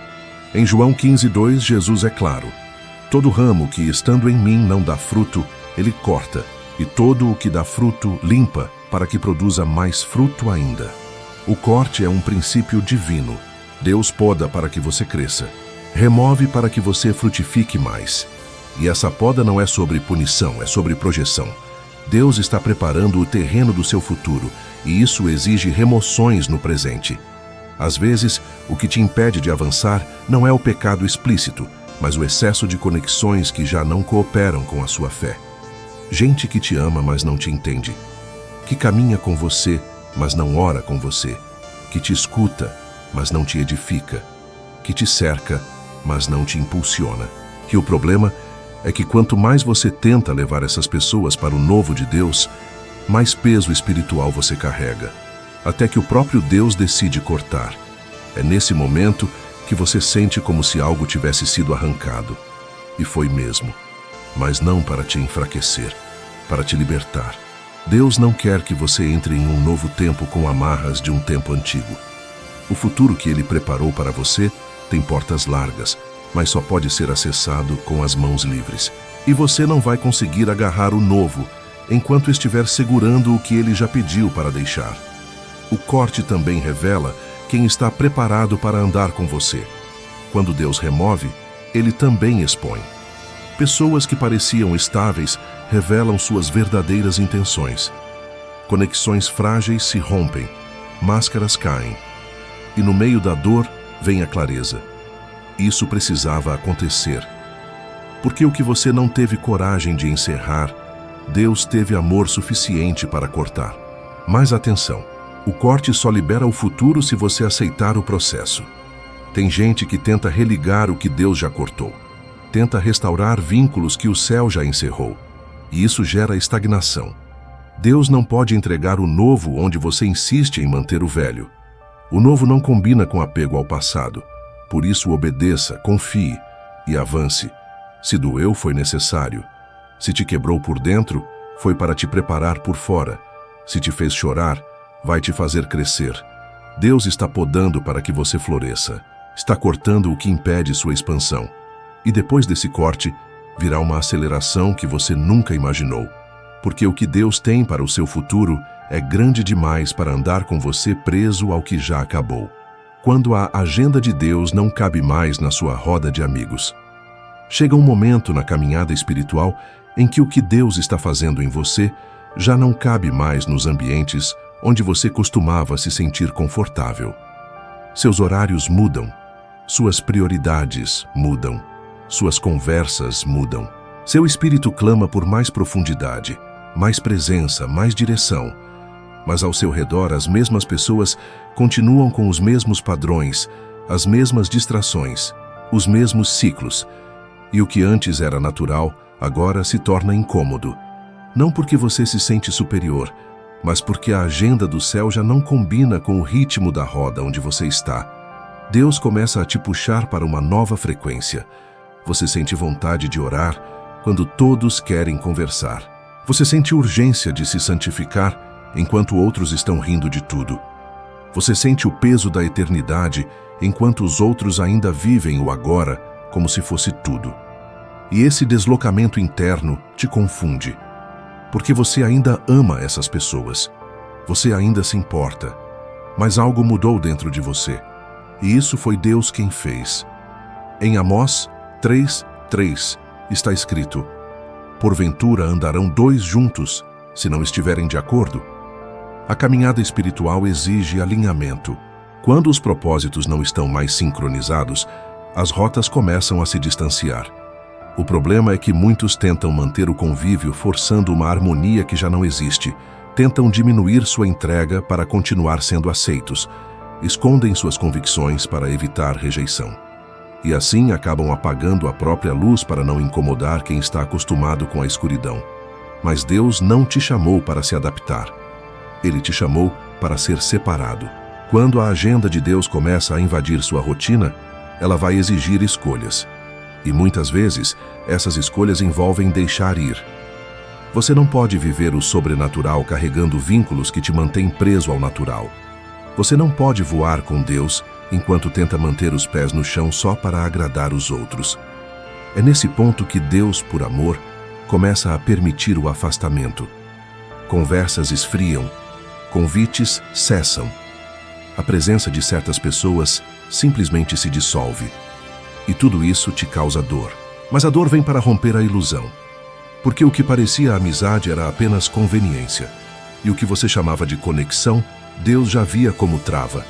Em João 15:2, Jesus é claro: todo ramo que estando em mim não dá fruto, Ele corta, e todo o que dá fruto limpa, para que produza mais fruto ainda. O corte é um princípio divino. Deus poda para que você cresça. Remove para que você frutifique mais. E essa poda não é sobre punição, é sobre projeção. Deus está preparando o terreno do seu futuro, e isso exige remoções no presente. Às vezes, o que te impede de avançar não é o pecado explícito, mas o excesso de conexões que já não cooperam com a sua fé. Gente que te ama, mas não te entende. Que caminha com você, mas não ora com você. Que te escuta, mas não te edifica. Que te cerca, mas não te impulsiona. E o problema é que quanto mais você tenta levar essas pessoas para o novo de Deus, mais peso espiritual você carrega, até que o próprio Deus decide cortar. É nesse momento que você sente como se algo tivesse sido arrancado. E foi mesmo. Mas não para te enfraquecer, para te libertar. Deus não quer que você entre em um novo tempo com amarras de um tempo antigo. O futuro que Ele preparou para você tem portas largas, mas só pode ser acessado com as mãos livres. E você não vai conseguir agarrar o novo enquanto estiver segurando o que Ele já pediu para deixar. O corte também revela quem está preparado para andar com você. Quando Deus remove, Ele também expõe. Pessoas que pareciam estáveis revelam suas verdadeiras intenções. Conexões frágeis se rompem, máscaras caem. E no meio da dor vem a clareza. Isso precisava acontecer. Porque o que você não teve coragem de encerrar, Deus teve amor suficiente para cortar. Mas atenção, o corte só libera o futuro se você aceitar o processo. Tem gente que tenta religar o que Deus já cortou. Tenta restaurar vínculos que o céu já encerrou. E isso gera estagnação. Deus não pode entregar o novo onde você insiste em manter o velho. O novo não combina com apego ao passado. Por isso obedeça, confie e avance. Se doeu, foi necessário. Se te quebrou por dentro, foi para te preparar por fora. Se te fez chorar, vai te fazer crescer. Deus está podando para que você floresça. Está cortando o que impede sua expansão. E depois desse corte, virá uma aceleração que você nunca imaginou. Porque o que Deus tem para o seu futuro é grande demais para andar com você preso ao que já acabou. Quando a agenda de Deus não cabe mais na sua roda de amigos. Chega um momento na caminhada espiritual em que o que Deus está fazendo em você já não cabe mais nos ambientes onde você costumava se sentir confortável. Seus horários mudam, suas prioridades mudam, suas conversas mudam. Seu espírito clama por mais profundidade, mais presença, mais direção. Mas ao seu redor as mesmas pessoas continuam com os mesmos padrões, as mesmas distrações, os mesmos ciclos. E o que antes era natural, agora se torna incômodo. Não porque você se sente superior, mas porque a agenda do céu já não combina com o ritmo da roda onde você está. Deus começa a te puxar para uma nova frequência. Você sente vontade de orar quando todos querem conversar. Você sente urgência de se santificar enquanto outros estão rindo de tudo. Você sente o peso da eternidade enquanto os outros ainda vivem o agora como se fosse tudo. E esse deslocamento interno te confunde, porque você ainda ama essas pessoas. Você ainda se importa, mas algo mudou dentro de você. E isso foi Deus quem fez. Em Amós 3:3 está escrito: porventura andarão dois juntos, se não estiverem de acordo? A caminhada espiritual exige alinhamento. Quando os propósitos não estão mais sincronizados, as rotas começam a se distanciar. O problema é que muitos tentam manter o convívio forçando uma harmonia que já não existe, tentam diminuir sua entrega para continuar sendo aceitos, escondem suas convicções para evitar rejeição. E assim acabam apagando a própria luz para não incomodar quem está acostumado com a escuridão. Mas Deus não te chamou para se adaptar. Ele te chamou para ser separado. Quando a agenda de Deus começa a invadir sua rotina, ela vai exigir escolhas. E muitas vezes, essas escolhas envolvem deixar ir. Você não pode viver o sobrenatural carregando vínculos que te mantêm preso ao natural. Você não pode voar com Deus enquanto tenta manter os pés no chão só para agradar os outros. É nesse ponto que Deus, por amor, começa a permitir o afastamento. Conversas esfriam, convites cessam. A presença de certas pessoas simplesmente se dissolve. E tudo isso te causa dor. Mas a dor vem para romper a ilusão. Porque o que parecia amizade era apenas conveniência. E o que você chamava de conexão, Deus já via como trava.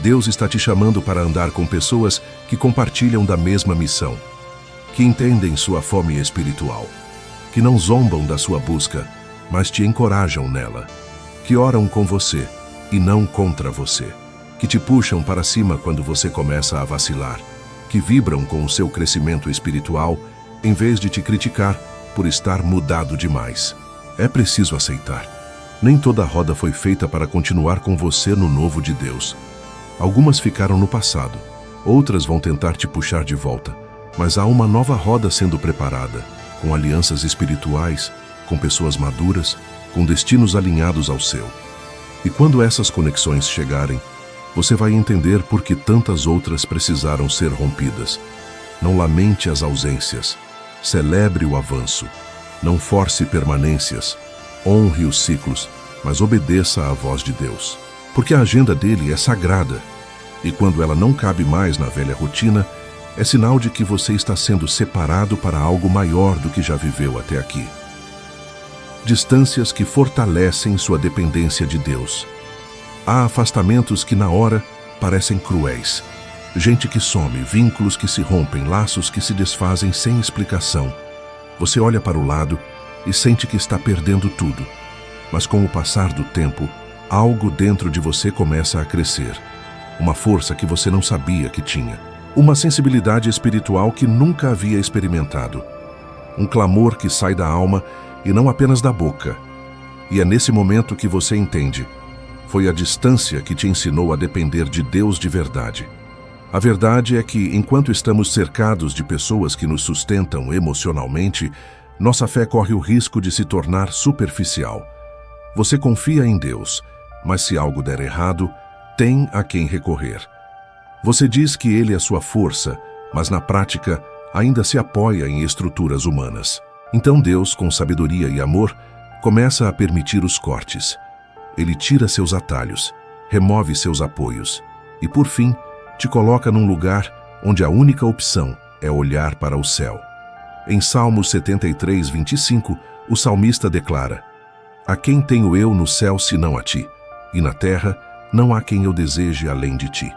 Deus está te chamando para andar com pessoas que compartilham da mesma missão, que entendem sua fome espiritual. que não zombam da sua busca, mas te encorajam nela, que oram com você e não contra você, que te puxam para cima quando você começa a vacilar, que vibram com o seu crescimento espiritual em vez de te criticar por estar mudado demais. É preciso aceitar. Nem toda roda foi feita para continuar com você no novo de Deus. Algumas ficaram no passado, outras vão tentar te puxar de volta, mas há uma nova roda sendo preparada, com alianças espirituais, com pessoas maduras, com destinos alinhados ao seu. E quando essas conexões chegarem, você vai entender por que tantas outras precisaram ser rompidas. Não lamente as ausências, celebre o avanço. Não force permanências, honre os ciclos, mas obedeça à voz de Deus. Porque a agenda dele é sagrada, e quando ela não cabe mais na velha rotina, é sinal de que você está sendo separado para algo maior do que já viveu até aqui. Distâncias que fortalecem sua dependência de Deus. Há afastamentos que na hora parecem cruéis. Gente que some, vínculos que se rompem, laços que se desfazem sem explicação. Você olha para o lado e sente que está perdendo tudo. Mas com o passar do tempo, algo dentro de você começa a crescer. Uma força que você não sabia que tinha. Uma sensibilidade espiritual que nunca havia experimentado. Um clamor que sai da alma e não apenas da boca. E é nesse momento que você entende. Foi a distância que te ensinou a depender de Deus de verdade. A verdade é que, enquanto estamos cercados de pessoas que nos sustentam emocionalmente, nossa fé corre o risco de se tornar superficial. Você confia em Deus, mas se algo der errado, tem a quem recorrer. Você diz que Ele é sua força, mas na prática ainda se apoia em estruturas humanas. Então Deus, com sabedoria e amor, começa a permitir os cortes. Ele tira seus atalhos, remove seus apoios e, por fim, te coloca num lugar onde a única opção é olhar para o céu. Em Salmos 73, 25, o salmista declara: A quem tenho eu no céu senão a ti? E na terra não há quem eu deseje além de ti.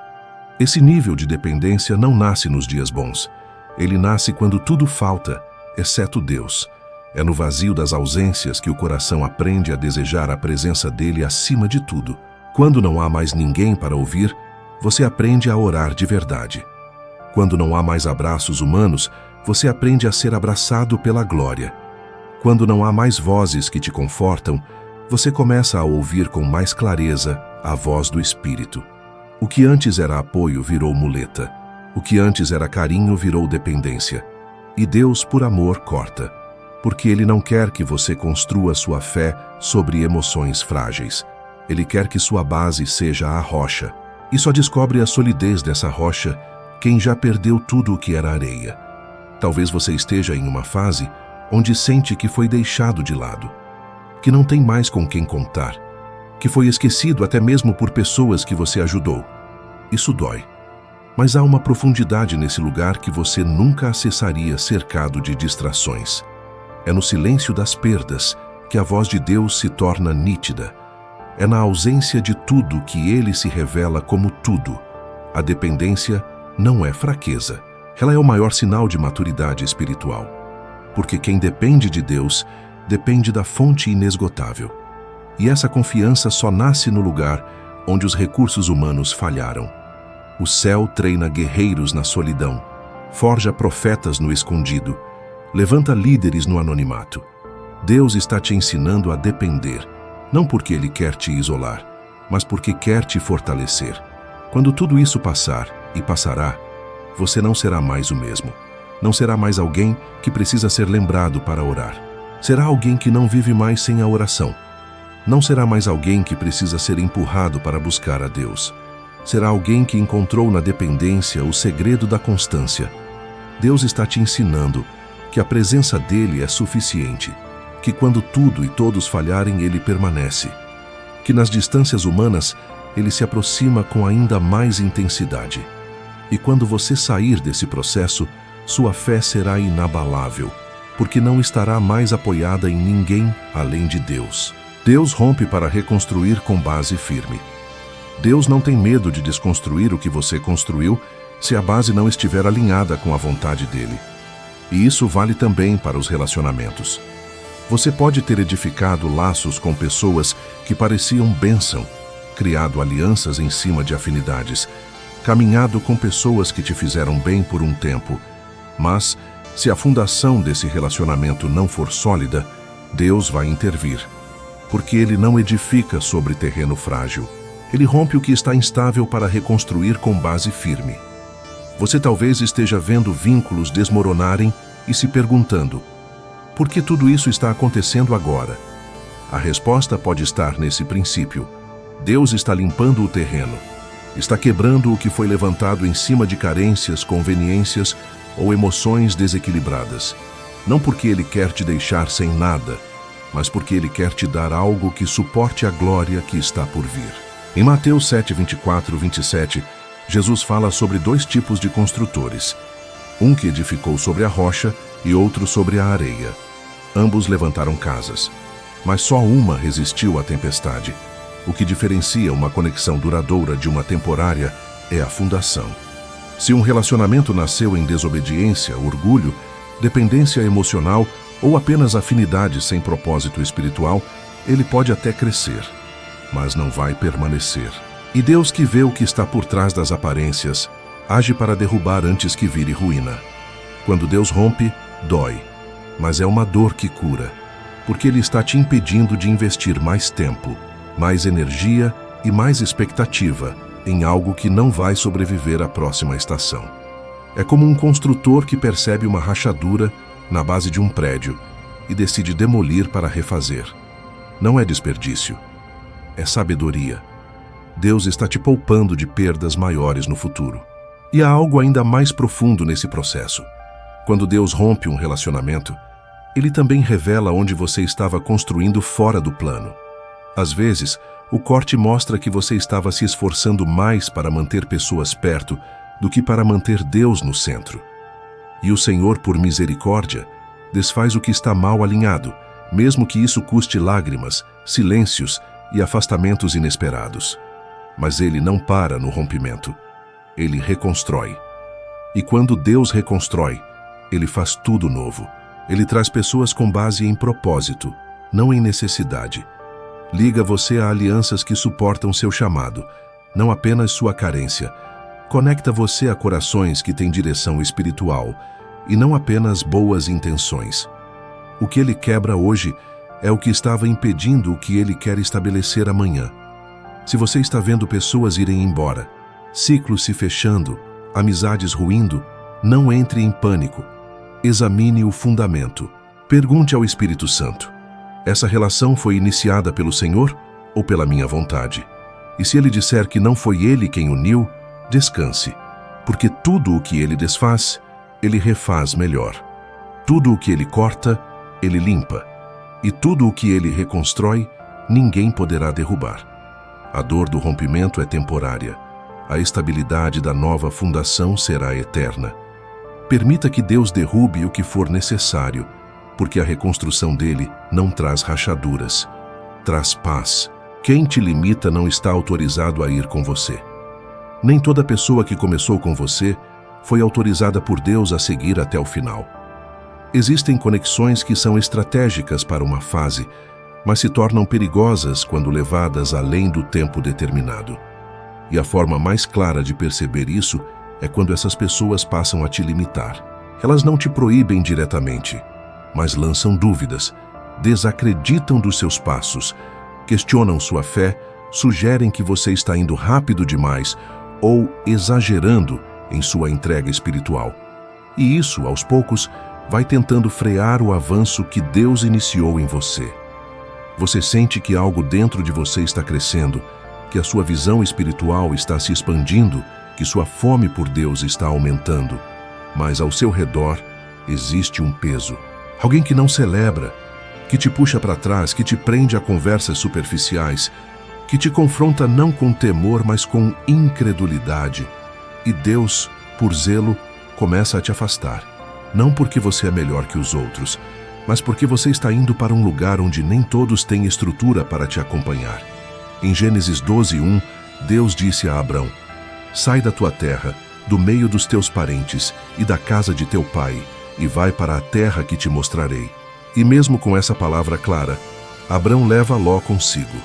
Esse nível de dependência não nasce nos dias bons. Ele nasce quando tudo falta, exceto Deus. É no vazio das ausências que o coração aprende a desejar a presença dele acima de tudo. Quando não há mais ninguém para ouvir, você aprende a orar de verdade. Quando não há mais abraços humanos, você aprende a ser abraçado pela glória. Quando não há mais vozes que te confortam, você começa a ouvir com mais clareza a voz do Espírito. O que antes era apoio virou muleta. O que antes era carinho virou dependência. E Deus, por amor, corta. Porque Ele não quer que você construa sua fé sobre emoções frágeis. Ele quer que sua base seja a rocha. E só descobre a solidez dessa rocha quem já perdeu tudo o que era areia. Talvez você esteja em uma fase onde sente que foi deixado de lado, que não tem mais com quem contar, que foi esquecido até mesmo por pessoas que você ajudou. Isso dói. Mas há uma profundidade nesse lugar que você nunca acessaria cercado de distrações. É no silêncio das perdas que a voz de Deus se torna nítida. É na ausência de tudo que Ele se revela como tudo. A dependência não é fraqueza. Ela é o maior sinal de maturidade espiritual. Porque quem depende de Deus, depende da fonte inesgotável. E essa confiança só nasce no lugar onde os recursos humanos falharam. O céu treina guerreiros na solidão, forja profetas no escondido, levanta líderes no anonimato. Deus está te ensinando a depender, não porque Ele quer te isolar, mas porque quer te fortalecer. Quando tudo isso passar, e passará, você não será mais o mesmo. Não será mais alguém que precisa ser lembrado para orar. Será alguém que não vive mais sem a oração. Não será mais alguém que precisa ser empurrado para buscar a Deus. Será alguém que encontrou na dependência o segredo da constância. Deus está te ensinando que a presença dEle é suficiente, que quando tudo e todos falharem, Ele permanece, que nas distâncias humanas, Ele se aproxima com ainda mais intensidade. E quando você sair desse processo, sua fé será inabalável, porque não estará mais apoiada em ninguém além de Deus. Deus rompe para reconstruir com base firme. Deus não tem medo de desconstruir o que você construiu se a base não estiver alinhada com a vontade dEle. E isso vale também para os relacionamentos. Você pode ter edificado laços com pessoas que pareciam bênção, criado alianças em cima de afinidades, caminhado com pessoas que te fizeram bem por um tempo. Mas, se a fundação desse relacionamento não for sólida, Deus vai intervir. Porque Ele não edifica sobre terreno frágil. Ele rompe o que está instável para reconstruir com base firme. Você talvez esteja vendo vínculos desmoronarem e se perguntando: por que tudo isso está acontecendo agora? A resposta pode estar nesse princípio. Deus está limpando o terreno. Está quebrando o que foi levantado em cima de carências, conveniências ou emoções desequilibradas. Não porque Ele quer te deixar sem nada, mas porque Ele quer te dar algo que suporte a glória que está por vir. Em Mateus 7, 24, 27, Jesus fala sobre dois tipos de construtores. Um que edificou sobre a rocha e outro sobre a areia. Ambos levantaram casas, mas só uma resistiu à tempestade. O que diferencia uma conexão duradoura de uma temporária é a fundação. Se um relacionamento nasceu em desobediência, orgulho, dependência emocional ou apenas afinidade sem propósito espiritual, ele pode até crescer, mas não vai permanecer. E Deus, que vê o que está por trás das aparências, age para derrubar antes que vire ruína. Quando Deus rompe, dói, mas é uma dor que cura, porque Ele está te impedindo de investir mais tempo, mais energia e mais expectativa em algo que não vai sobreviver à próxima estação. É como um construtor que percebe uma rachadura na base de um prédio e decide demolir para refazer. Não é desperdício, é sabedoria. Deus está te poupando de perdas maiores no futuro. E há algo ainda mais profundo nesse processo. Quando Deus rompe um relacionamento, Ele também revela onde você estava construindo fora do plano. Às vezes, o corte mostra que você estava se esforçando mais para manter pessoas perto do que para manter Deus no centro. E o Senhor, por misericórdia, desfaz o que está mal alinhado, mesmo que isso custe lágrimas, silêncios e afastamentos inesperados. Mas Ele não para no rompimento. Ele reconstrói. E quando Deus reconstrói, Ele faz tudo novo. Ele traz pessoas com base em propósito, não em necessidade. Liga você a alianças que suportam seu chamado, não apenas sua carência. Conecta você a corações que têm direção espiritual e não apenas boas intenções. O que Ele quebra hoje é o que estava impedindo o que Ele quer estabelecer amanhã. Se você está vendo pessoas irem embora, ciclos se fechando, amizades ruindo, não entre em pânico. Examine o fundamento. Pergunte ao Espírito Santo: essa relação foi iniciada pelo Senhor ou pela minha vontade? E se Ele disser que não foi Ele quem uniu, descanse, porque tudo o que Ele desfaz, Ele refaz melhor. Tudo o que Ele corta, Ele limpa. E tudo o que Ele reconstrói, ninguém poderá derrubar. A dor do rompimento é temporária. A estabilidade da nova fundação será eterna. Permita que Deus derrube o que for necessário, porque a reconstrução dele não traz rachaduras, traz paz. Quem te limita não está autorizado a ir com você. Nem toda pessoa que começou com você foi autorizada por Deus a seguir até o final. Existem conexões que são estratégicas para uma fase, mas se tornam perigosas quando levadas além do tempo determinado. E a forma mais clara de perceber isso é quando essas pessoas passam a te limitar. Elas não te proíbem diretamente, mas lançam dúvidas, desacreditam dos seus passos, questionam sua fé, sugerem que você está indo rápido demais ou exagerando em sua entrega espiritual. E isso, aos poucos, vai tentando frear o avanço que Deus iniciou em você. Você sente que algo dentro de você está crescendo, que a sua visão espiritual está se expandindo, que sua fome por Deus está aumentando, mas ao seu redor existe um peso. Alguém que não celebra, que te puxa para trás, que te prende a conversas superficiais, que te confronta não com temor, mas com incredulidade. E Deus, por zelo, começa a te afastar. Não porque você é melhor que os outros, mas porque você está indo para um lugar onde nem todos têm estrutura para te acompanhar. Em Gênesis 12:1, Deus disse a Abrão: sai da tua terra, do meio dos teus parentes e da casa de teu pai, e vai para a terra que te mostrarei. E mesmo com essa palavra clara, Abrão leva Ló consigo.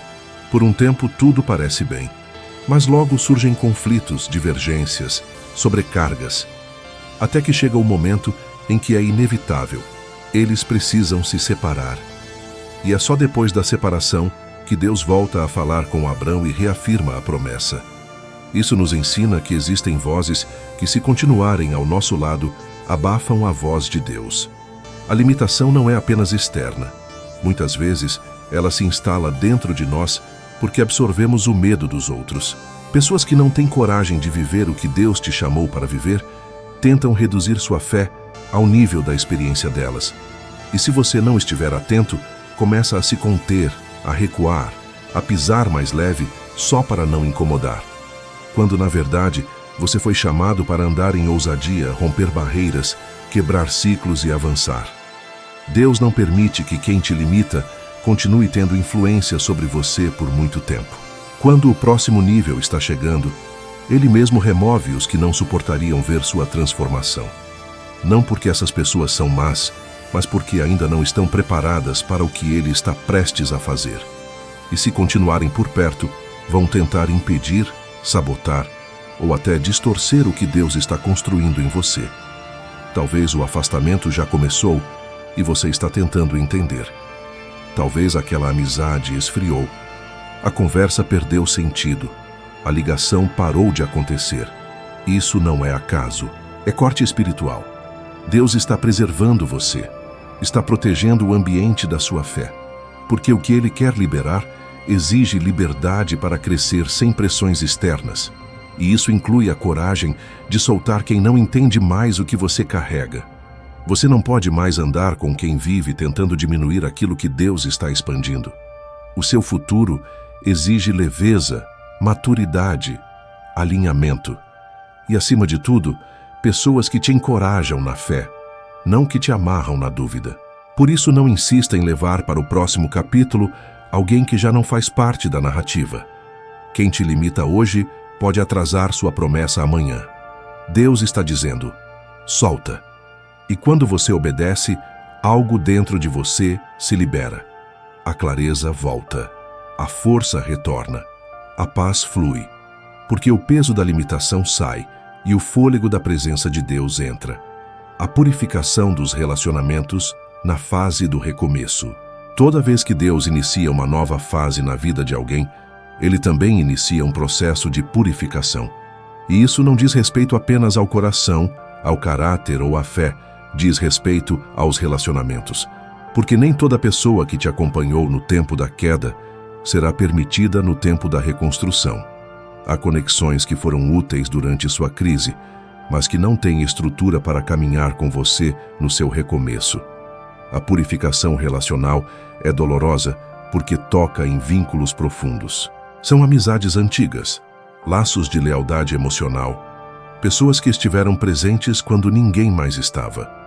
Por um tempo tudo parece bem, mas logo surgem conflitos, divergências, sobrecargas, até que chega o momento em que é inevitável. Eles precisam se separar. E é só depois da separação que Deus volta a falar com Abrão e reafirma a promessa. Isso nos ensina que existem vozes que, se continuarem ao nosso lado, abafam a voz de Deus. A limitação não é apenas externa. Muitas vezes, ela se instala dentro de nós porque absorvemos o medo dos outros. Pessoas que não têm coragem de viver o que Deus te chamou para viver, tentam reduzir sua fé ao nível da experiência delas. E se você não estiver atento, começa a se conter, a recuar, a pisar mais leve só para não incomodar. Quando, na verdade, você foi chamado para andar em ousadia, romper barreiras, quebrar ciclos e avançar. Deus não permite que quem te limita continue tendo influência sobre você por muito tempo. Quando o próximo nível está chegando, Ele mesmo remove os que não suportariam ver sua transformação. Não porque essas pessoas são más, mas porque ainda não estão preparadas para o que Ele está prestes a fazer. E se continuarem por perto, vão tentar impedir, sabotar ou até distorcer o que Deus está construindo em você. Talvez o afastamento já começou e você está tentando entender. Talvez aquela amizade esfriou. A conversa perdeu sentido. A ligação parou de acontecer. Isso não é acaso. É corte espiritual. Deus está preservando você. Está protegendo o ambiente da sua fé. Porque o que Ele quer liberar exige liberdade para crescer sem pressões externas. E isso inclui a coragem de soltar quem não entende mais o que você carrega. Você não pode mais andar com quem vive tentando diminuir aquilo que Deus está expandindo. O seu futuro exige leveza, maturidade, alinhamento. E, acima de tudo, pessoas que te encorajam na fé, não que te amarram na dúvida. Por isso, não insista em levar para o próximo capítulo alguém que já não faz parte da narrativa. Quem te limita hoje pode atrasar sua promessa amanhã. Deus está dizendo: solta. E quando você obedece, algo dentro de você se libera. A clareza volta, a força retorna, a paz flui, porque o peso da limitação sai e o fôlego da presença de Deus entra. A purificação dos relacionamentos na fase do recomeço. Toda vez que Deus inicia uma nova fase na vida de alguém, Ele também inicia um processo de purificação. E isso não diz respeito apenas ao coração, ao caráter ou à fé, diz respeito aos relacionamentos. Porque nem toda pessoa que te acompanhou no tempo da queda será permitida no tempo da reconstrução. Há conexões que foram úteis durante sua crise, mas que não têm estrutura para caminhar com você no seu recomeço. A purificação relacional é dolorosa porque toca em vínculos profundos. São amizades antigas, laços de lealdade emocional, pessoas que estiveram presentes quando ninguém mais estava.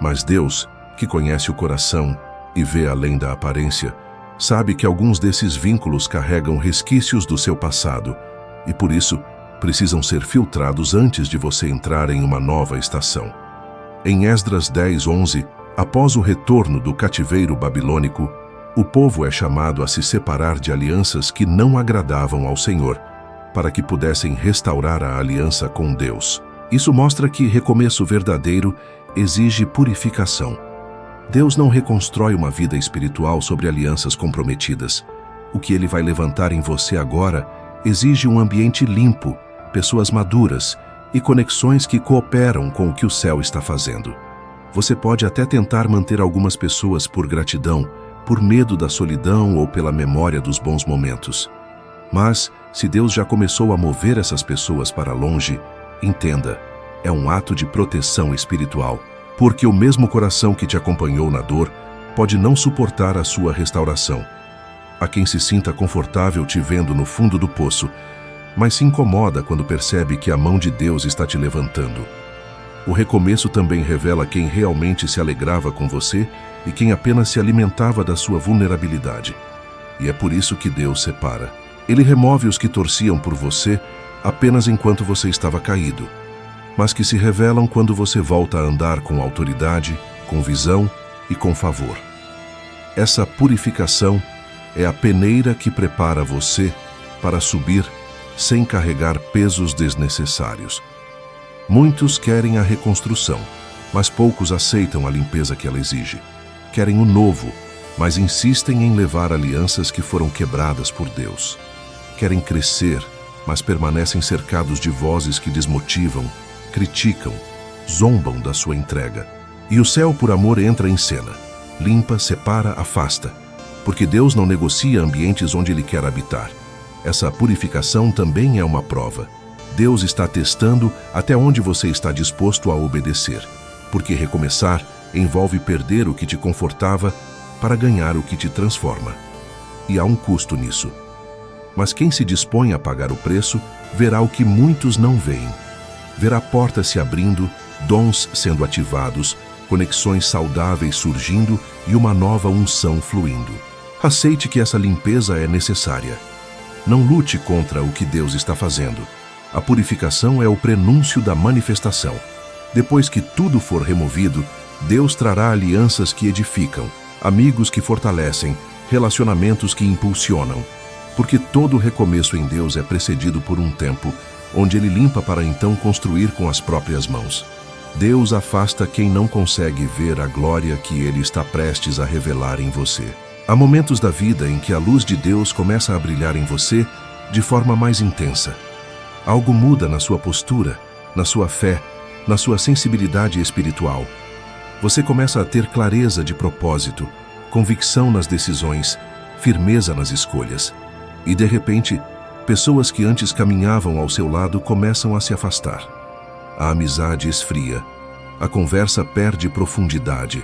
Mas Deus, que conhece o coração e vê além da aparência, sabe que alguns desses vínculos carregam resquícios do seu passado e, por isso, precisam ser filtrados antes de você entrar em uma nova estação. Em Esdras 10:11, após o retorno do cativeiro babilônico, o povo é chamado a se separar de alianças que não agradavam ao Senhor, para que pudessem restaurar a aliança com Deus. Isso mostra que recomeço verdadeiro exige purificação. Deus não reconstrói uma vida espiritual sobre alianças comprometidas. O que Ele vai levantar em você agora exige um ambiente limpo, pessoas maduras e conexões que cooperam com o que o céu está fazendo. Você pode até tentar manter algumas pessoas por gratidão, por medo da solidão ou pela memória dos bons momentos. Mas, se Deus já começou a mover essas pessoas para longe, entenda, é um ato de proteção espiritual, porque o mesmo coração que te acompanhou na dor pode não suportar a sua restauração. Há quem se sinta confortável te vendo no fundo do poço, mas se incomoda quando percebe que a mão de Deus está te levantando. O recomeço também revela quem realmente se alegrava com você e quem apenas se alimentava da sua vulnerabilidade. E é por isso que Deus separa. Ele remove os que torciam por você apenas enquanto você estava caído, mas que se revelam quando você volta a andar com autoridade, com visão e com favor. Essa purificação é a peneira que prepara você para subir sem carregar pesos desnecessários. Muitos querem a reconstrução, mas poucos aceitam a limpeza que ela exige. Querem o novo, mas insistem em levar alianças que foram quebradas por Deus. Querem crescer, mas permanecem cercados de vozes que desmotivam, criticam, zombam da sua entrega. E o céu, por amor, entra em cena. Limpa, separa, afasta. Porque Deus não negocia ambientes onde Ele quer habitar. Essa purificação também é uma prova. Deus está testando até onde você está disposto a obedecer. Porque recomeçar envolve perder o que te confortava para ganhar o que te transforma. E há um custo nisso. Mas quem se dispõe a pagar o preço, verá o que muitos não veem. Verá portas se abrindo, dons sendo ativados, conexões saudáveis surgindo e uma nova unção fluindo. Aceite que essa limpeza é necessária. Não lute contra o que Deus está fazendo. A purificação é o prenúncio da manifestação. Depois que tudo for removido, Deus trará alianças que edificam, amigos que fortalecem, relacionamentos que impulsionam. Porque todo recomeço em Deus é precedido por um tempo, onde Ele limpa para então construir com as próprias mãos. Deus afasta quem não consegue ver a glória que Ele está prestes a revelar em você. Há momentos da vida em que a luz de Deus começa a brilhar em você de forma mais intensa. Algo muda na sua postura, na sua fé, na sua sensibilidade espiritual. Você começa a ter clareza de propósito, convicção nas decisões, firmeza nas escolhas. E, de repente, pessoas que antes caminhavam ao seu lado começam a se afastar. A amizade esfria, a conversa perde profundidade,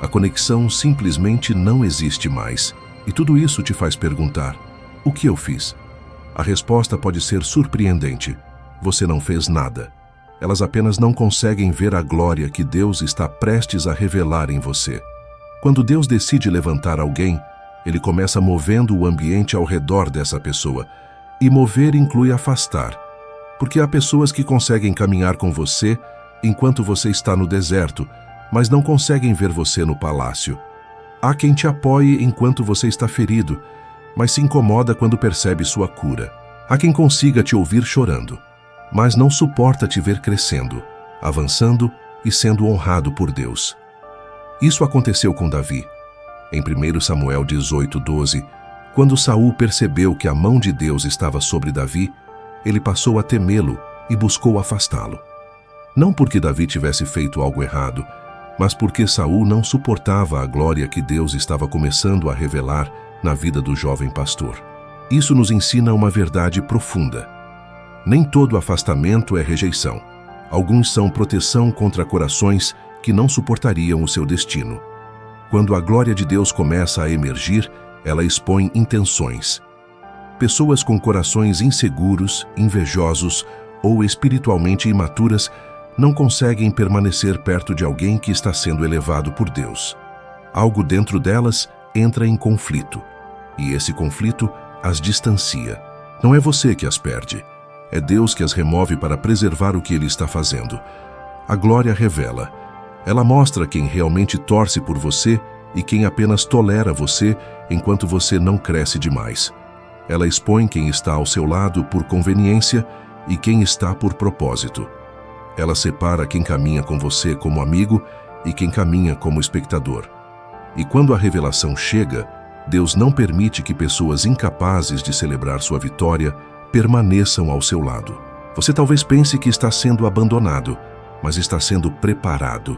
a conexão simplesmente não existe mais. E tudo isso te faz perguntar: o que eu fiz? A resposta pode ser surpreendente. Você não fez nada. Elas apenas não conseguem ver a glória que Deus está prestes a revelar em você. Quando Deus decide levantar alguém, Ele começa movendo o ambiente ao redor dessa pessoa. E mover inclui afastar. Porque há pessoas que conseguem caminhar com você enquanto você está no deserto, mas não conseguem ver você no palácio. Há quem te apoie enquanto você está ferido, mas se incomoda quando percebe sua cura. Há quem consiga te ouvir chorando, mas não suporta te ver crescendo, avançando e sendo honrado por Deus. Isso aconteceu com Davi. Em 1 Samuel 18:12, quando Saul percebeu que a mão de Deus estava sobre Davi, ele passou a temê-lo e buscou afastá-lo. Não porque Davi tivesse feito algo errado, mas porque Saul não suportava a glória que Deus estava começando a revelar na vida do jovem pastor. Isso nos ensina uma verdade profunda. Nem todo afastamento é rejeição. Alguns são proteção contra corações que não suportariam o seu destino. Quando a glória de Deus começa a emergir, ela expõe intenções. Pessoas com corações inseguros, invejosos ou espiritualmente imaturas não conseguem permanecer perto de alguém que está sendo elevado por Deus. Algo dentro delas entra em conflito, e esse conflito as distancia. Não é você que as perde, é Deus que as remove para preservar o que Ele está fazendo. A glória revela. Ela mostra quem realmente torce por você e quem apenas tolera você enquanto você não cresce demais. Ela expõe quem está ao seu lado por conveniência e quem está por propósito. Ela separa quem caminha com você como amigo e quem caminha como espectador. E quando a revelação chega, Deus não permite que pessoas incapazes de celebrar sua vitória permaneçam ao seu lado. Você talvez pense que está sendo abandonado, mas está sendo preparado.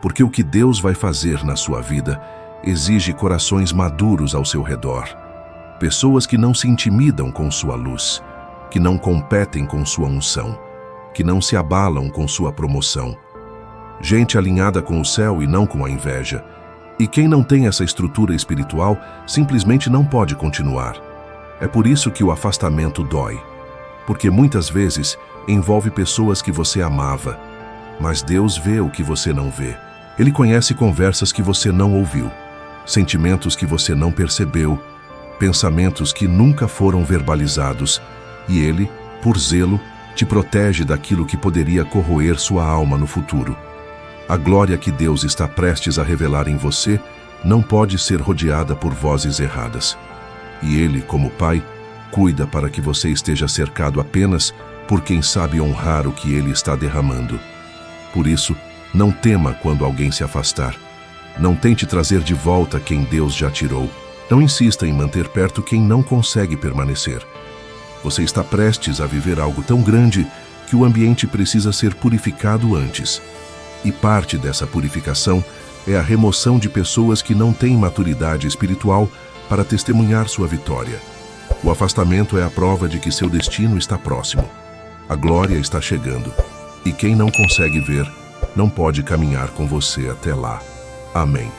Porque o que Deus vai fazer na sua vida exige corações maduros ao seu redor. Pessoas que não se intimidam com sua luz, que não competem com sua unção, que não se abalam com sua promoção. Gente alinhada com o céu e não com a inveja. E quem não tem essa estrutura espiritual simplesmente não pode continuar. É por isso que o afastamento dói. Porque muitas vezes envolve pessoas que você amava, mas Deus vê o que você não vê. Ele conhece conversas que você não ouviu, sentimentos que você não percebeu, pensamentos que nunca foram verbalizados, e Ele, por zelo, te protege daquilo que poderia corroer sua alma no futuro. A glória que Deus está prestes a revelar em você não pode ser rodeada por vozes erradas. E Ele, como Pai, cuida para que você esteja cercado apenas por quem sabe honrar o que Ele está derramando. Por isso, não tema quando alguém se afastar. Não tente trazer de volta quem Deus já tirou. Não insista em manter perto quem não consegue permanecer. Você está prestes a viver algo tão grande que o ambiente precisa ser purificado antes. E parte dessa purificação é a remoção de pessoas que não têm maturidade espiritual para testemunhar sua vitória. O afastamento é a prova de que seu destino está próximo. A glória está chegando. E quem não consegue ver, não pode caminhar com você até lá. Amém.